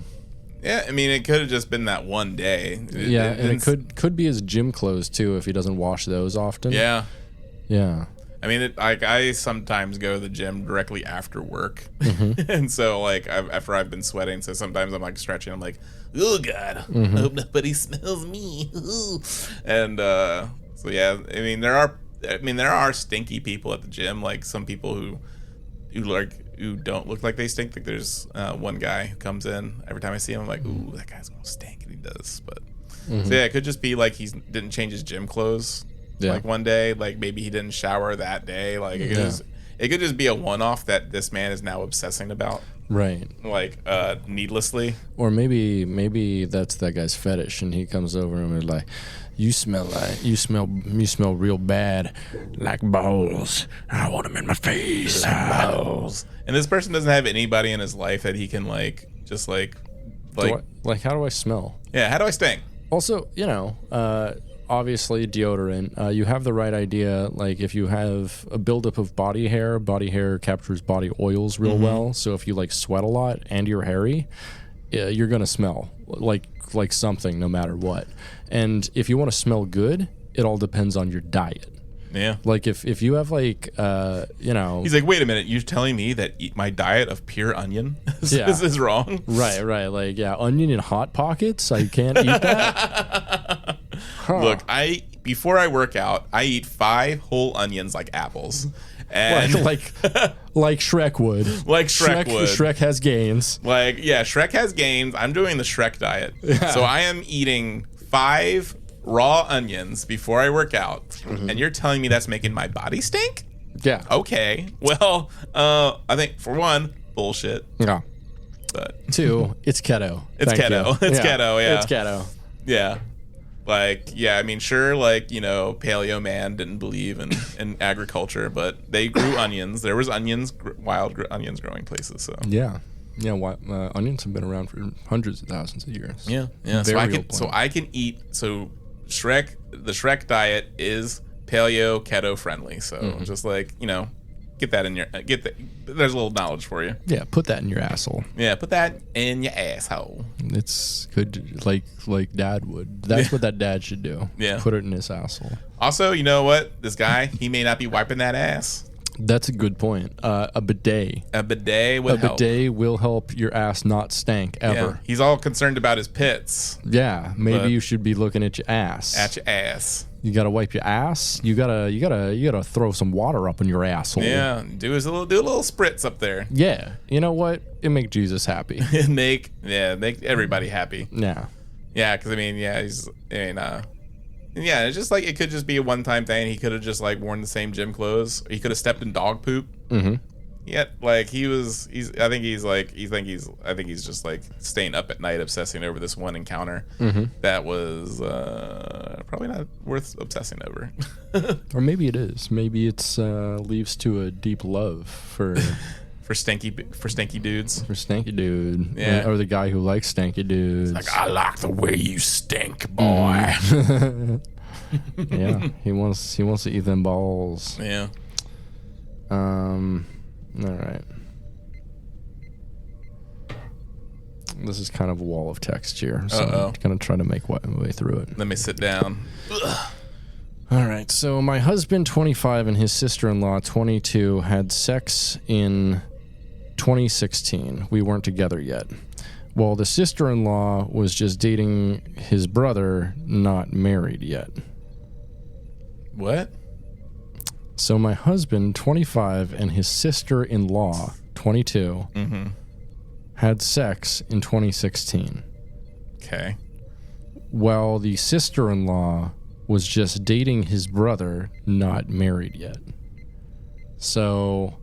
Yeah, I mean, it could have just been that one day. And it could be his gym clothes too if he doesn't wash those often. Yeah. Yeah. I mean, I sometimes go to the gym directly after work, and so like after I've been sweating, so sometimes I'm like stretching. I'm like, oh god, I hope nobody smells me. And so yeah, I mean there are stinky people at the gym, like some people who don't look like they stink. Like there's one guy who comes in every time I see him, I'm like, ooh, that guy's gonna stink, and he does. But so yeah, it could just be like he didn't change his gym clothes. Yeah. Like one day, like maybe he didn't shower that day. Like it could just be a one-off that this man is now obsessing about. Right. Like needlessly. Or maybe that's that guy's fetish, and he comes over and is like, you smell real bad, like balls. I want them in my face, like balls. And this person doesn't have anybody in his life that he can like just like how do I smell? Yeah, how do I stink? Also, obviously deodorant. You have the right idea. Like if you have a buildup of body hair captures body oils real well. So if you like sweat a lot and you're hairy, you're gonna smell like something no matter what. And if you want to smell good, it all depends on your diet. Yeah. Like if you have like He's like, wait a minute, you're telling me that my diet of pure onion is wrong? Right. Like onion in Hot Pockets, I can't eat that. Look, before I work out, I eat 5 whole onions like apples. And like Shrek would. Like Shrek would. Shrek has gains. Like, yeah, Shrek has gains. I'm doing the Shrek diet. Yeah. So I am eating 5 raw onions before I work out. And you're telling me that's making my body stink? Yeah. Okay. Well, I think for one, bullshit. Yeah. But 2, it's keto. It's keto. It's keto, yeah. It's keto. Yeah. Like, yeah, I mean, sure, like, Paleo man didn't believe in agriculture, but they grew onions. There was wild onions growing places, so. Yeah. Yeah, onions have been around for hundreds of thousands of years. Yeah. So I can eat, the Shrek diet is paleo keto friendly. So just like, get that in there's a little knowledge for you. Yeah, put that in your asshole. Yeah, put that in your asshole. It's good, like Dad would. That's what that dad should do. Yeah. Put it in his asshole. Also, you know what? This guy, he may not be wiping that ass. That's a good point. A bidet. A bidet will help. A bidet will help your ass not stank ever. Yeah. He's all concerned about his pits. Yeah, maybe you should be looking at your ass. At your ass. You gotta wipe your ass. You gotta throw some water up in your asshole. Yeah, do a little spritz up there. Yeah, you know what? It make Jesus happy. make everybody happy. Yeah. Yeah, because it's just like it could just be a one-time thing. He could have just like worn the same gym clothes. Or he could have stepped in dog poop. Mm-hmm. Yeah, like I think he's just like staying up at night obsessing over this one encounter that was probably not worth obsessing over. Or maybe it is. Maybe it's leads to a deep love for for stanky dudes. For stanky dude. Yeah. Or the guy who likes stanky dudes. It's like, I like the way you stink, boy. Yeah, he wants to eat them balls. Yeah. All right. This is kind of a wall of text here, so I'm going to try to make my way through it. Let me sit down. All right. So my husband, 25, and his sister-in-law, 22, had sex in 2016. We weren't together yet. Well, the sister-in-law was just dating his brother, not married yet. What? So my husband, 25, and his sister-in-law, 22, had sex in 2016. Okay. While the sister-in-law was just dating his brother, not married yet. So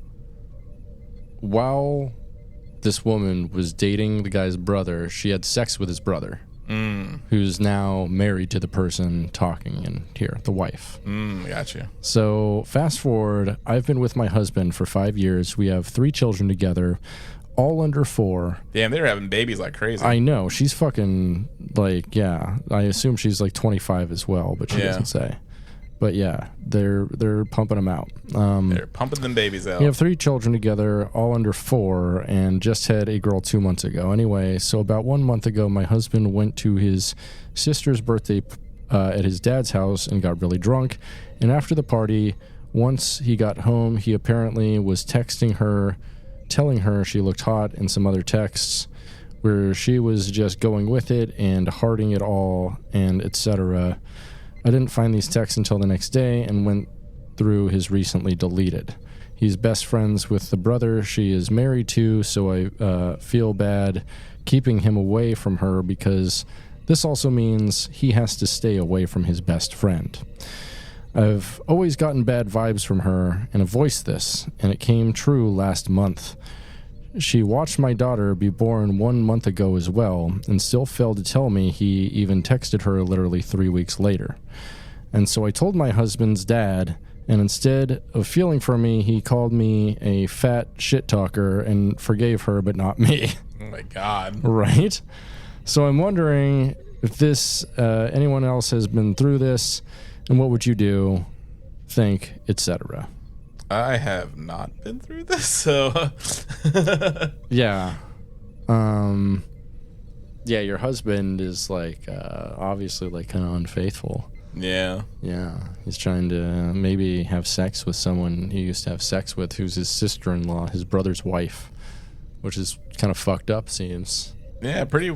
while this woman was dating the guy's brother, she had sex with his brother. Who's now married to the person talking in here, the wife. Gotcha. So fast forward, I've been with my husband for 5 years. We have 3 children together, all under 4. Damn, they're having babies like crazy. I know. She's fucking, like, yeah. I assume she's like 25 as well, but she doesn't say. But yeah, they're pumping them out. They're pumping them babies out. We have 3 children together, all under 4, and just had a girl 2 months ago. Anyway, so about 1 month ago, my husband went to his sister's birthday at his dad's house and got really drunk. And after the party, once he got home, he apparently was texting her, telling her she looked hot, and some other texts where she was just going with it and hearting it all and etc. I didn't find these texts until the next day and went through his recently deleted. He's best friends with the brother she is married to, so I feel bad keeping him away from her because this also means he has to stay away from his best friend. I've always gotten bad vibes from her and have voiced this, and it came true last month. She watched my daughter be born 1 month ago as well, and still failed to tell me he even texted her literally 3 weeks later. And so I told my husband's dad, and instead of feeling for me, he called me a fat shit talker and forgave her, but not me. Oh my God. Right? So I'm wondering if this, anyone else has been through this, and what would you do, think, etc. I have not been through this, so yeah. Yeah, your husband is like obviously like kind of unfaithful. Yeah. Yeah, he's trying to maybe have sex with someone he used to have sex with, who's his sister-in-law, his brother's wife, which is kind of fucked up, seems. Yeah, pretty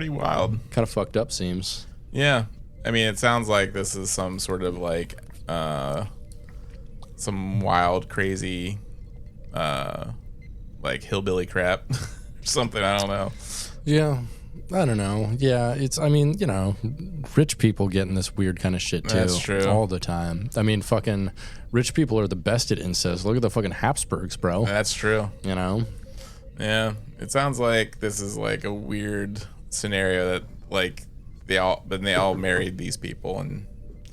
wild. Kind of fucked up, seems. Yeah. I mean, it sounds like this is some sort of like some wild, crazy, like hillbilly crap or something. I don't know. Yeah, I don't know. Yeah, it's, I mean, you know, rich people get in this weird kind of shit too. That's true. All the time. I mean, fucking rich people are the best at incest. Look at the fucking Habsburgs, bro. That's true. You know? Yeah, it sounds like this is like a weird scenario that like they all married these people, and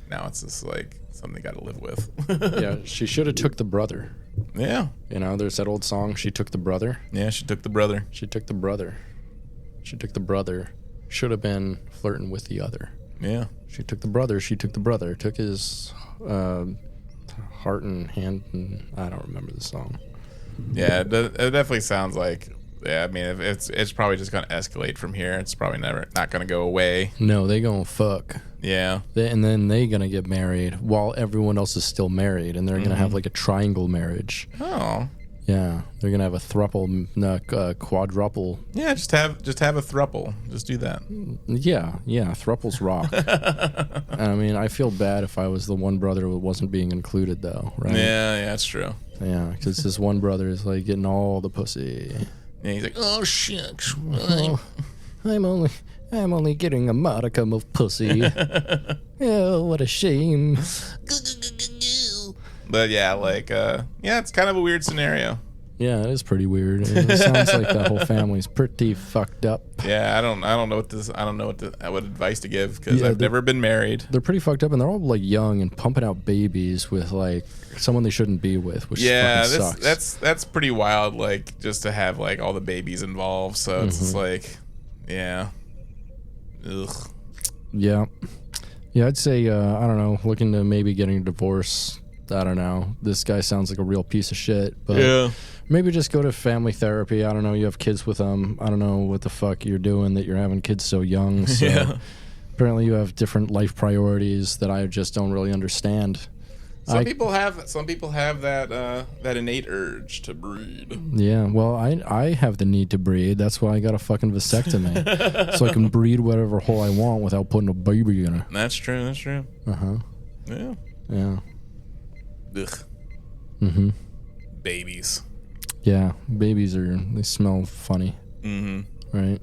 now it's just like something they got to live with. Yeah, she should have took the brother. Yeah. You know, there's that old song, She Took the Brother. Yeah, she took the brother. She took the brother. She took the brother. Should have been flirting with the other. Yeah. She took the brother. She took the brother. Took his heart and hand, and I don't remember the song. Yeah, it definitely sounds like. Yeah, I mean, it's probably just gonna escalate from here. It's probably not gonna go away. No, they gonna fuck. Yeah. And then they gonna get married while everyone else is still married, and they're gonna have like a triangle marriage. Oh. Yeah, they're gonna have a thruple, quadruple. Yeah, just have a thruple. Just do that. Yeah, thruples rock. And I mean, I feel bad if I was the one brother who wasn't being included, though, right? Yeah, that's true. Yeah, because this one brother is like getting all the pussy. And he's like, oh shucks, I'm only getting a modicum of pussy. Oh, what a shame. But yeah, like, yeah, it's kind of a weird scenario. Yeah, it is pretty weird. It sounds like that whole family's pretty fucked up. Yeah, I don't know what advice to give because I've never been married. They're pretty fucked up, and they're all like young and pumping out babies with like someone they shouldn't be with, which fucking sucks. That's pretty wild. Like just to have like all the babies involved, so it's just like, yeah, ugh. Yeah, I'd say I don't know, looking to maybe getting a divorce. I don't know. This guy sounds like a real piece of shit, but yeah. Maybe just go to family therapy. I don't know. You have kids with them. I don't know what the fuck you're doing that you're having kids so young. So yeah. Apparently you have different life priorities that I just don't really understand. Some people have that innate urge to breed. Yeah, well, I have the need to breed. That's why I got a fucking vasectomy, so I can breed whatever hole I want without putting a baby in it. That's true. Uh-huh. Yeah. Yeah. Ugh. Mm-hmm. Babies. Yeah, babies they smell funny. Mm-hmm. Right.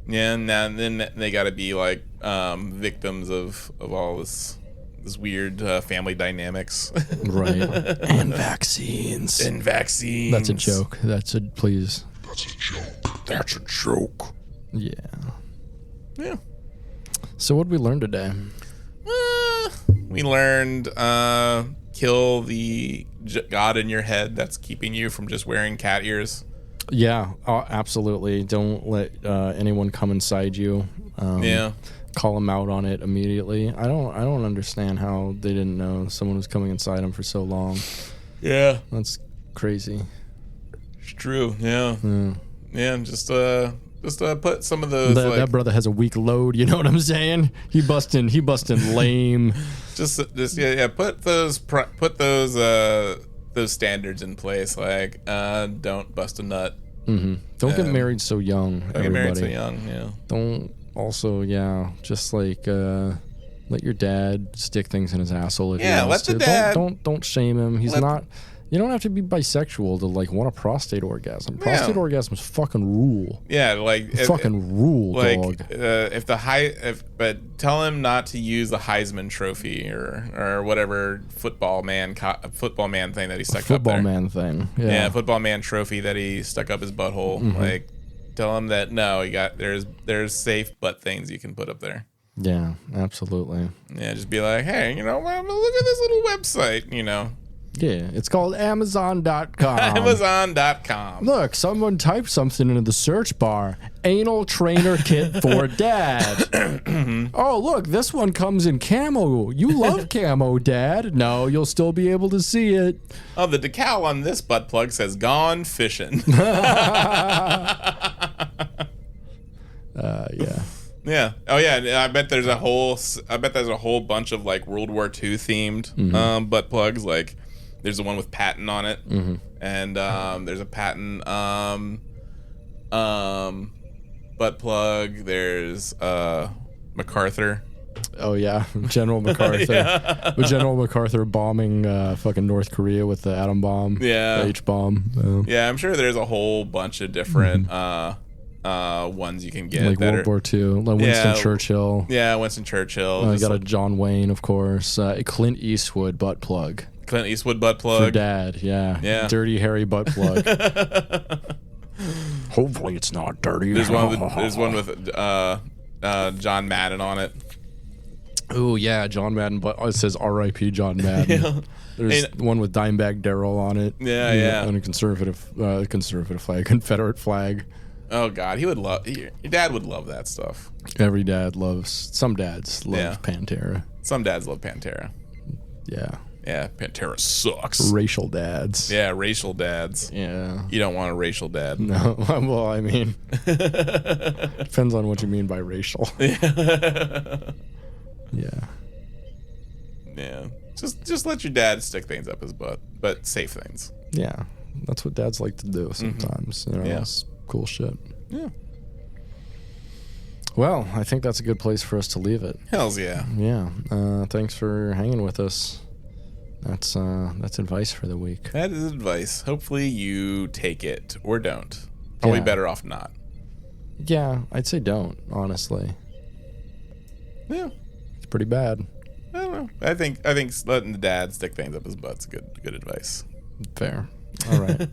Yeah, and then they got to be like victims of all this weird family dynamics. Right. And vaccines. That's a joke. Please. That's a joke. Yeah. Yeah. So what did we learn today? We learned kill the God in your head that's keeping you from just wearing cat ears. Yeah, absolutely. Don't let anyone come inside you. Yeah. call him out on it immediately. I don't understand how they didn't know someone was coming inside him for so long. Yeah, that's crazy. It's true. Yeah. Just put some of those. That brother has a weak load. You know what I'm saying? He busting lame. Just Put those standards in place. Like, don't bust a nut. Mm-hmm. Don't get married so young. Don't get married so young. Yeah. Don't also just like let your dad stick things in his asshole. If he wants let the to. dad. Don't shame him. He's not. You don't have to be bisexual to like want a prostate orgasm. Prostate orgasms fucking rule. Yeah, like fucking rule, like, dog. but tell him not to use the Heisman Trophy or whatever football man thing that he stuck up there. Football man thing. Yeah, football man trophy that he stuck up his butthole. Mm-hmm. Like, tell him that there's safe butt things you can put up there. Yeah, absolutely. Yeah, just be like, hey, look at this little website, Yeah, it's called Amazon.com. Amazon.com. Look, someone typed something into the search bar. Anal trainer kit for dad. Oh, look, this one comes in camo. You love camo, Dad. No, you'll still be able to see it. Oh, the decal on this butt plug says "Gone fishing." Yeah. Yeah. Oh, yeah. I bet there's a whole bunch of like World War II themed butt plugs. Like, there's the one with Patton on it, and there's a Patton butt plug. There's MacArthur. Oh yeah, General MacArthur. With General MacArthur bombing fucking North Korea with the atom bomb. Yeah. The H bomb. Yeah, I'm sure there's a whole bunch of different ones you can get. Like World War II. Like Winston Churchill. Yeah, Winston Churchill. I got a John Wayne, of course. Clint Eastwood butt plug. Clint Eastwood butt plug. For dad, yeah. Dirty, hairy butt plug. Hopefully it's not dirty. There's one with John Madden on it. Oh, yeah, John Madden, but it says R.I.P. John Madden. Yeah. There's one with Dimebag Darrell on it. Yeah. And a conservative flag, Confederate flag. Oh, God, your dad would love that stuff. Some dads love Pantera. Some dads love Pantera. Yeah. Yeah, Pantera sucks. Racial dads. Yeah, racial dads. Yeah. You don't want a racial dad. No. Well, I mean, depends on what you mean by racial. Yeah. Yeah. Just let your dad stick things up his butt, but safe things. Yeah. That's what dads like to do sometimes. It's cool shit. Yeah. Well, I think that's a good place for us to leave it. Hells yeah. Yeah. Thanks for hanging with us. That's advice for the week. That is advice. Hopefully you take it or don't. Probably better off not. Yeah, I'd say don't, honestly. Yeah. It's pretty bad. I don't know. I think letting the dad stick things up his butt's good advice. Fair. All right.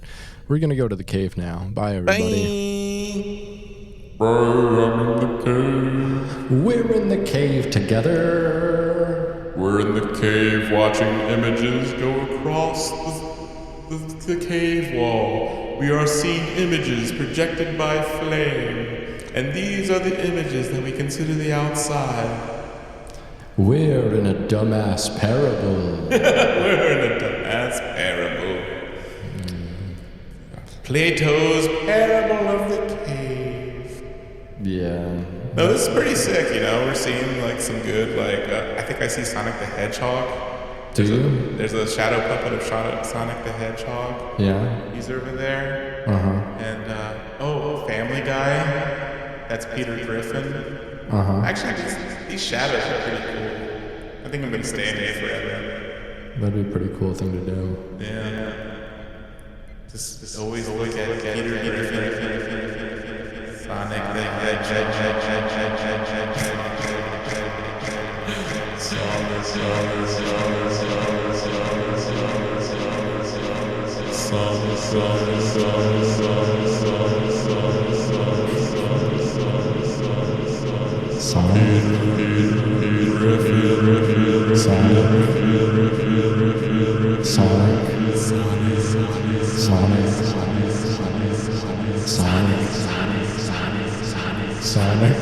We're going to go to the cave now. Bye, everybody. Bye. I'm in the cave. We're in the cave together. We're in the cave watching images go across the cave wall. We are seeing images projected by flame. And these are the images that we consider the outside. We're in a dumbass parable. We're in a dumbass parable. Plato's Parable of the Cave. Yeah. No, this is pretty sick, We're seeing, like, some good, I think I see Sonic the Hedgehog. There's a shadow puppet of Sonic the Hedgehog. Yeah. He's over there. Uh-huh. And, Family Guy. That's Peter Griffin. Uh-huh. Actually, these shadows are pretty cool. I think I'm going to stay in here forever. That'd be a pretty cool thing to do. Yeah. Just always look at Peter Griffin. Sonic the Hedgehog. Sonic.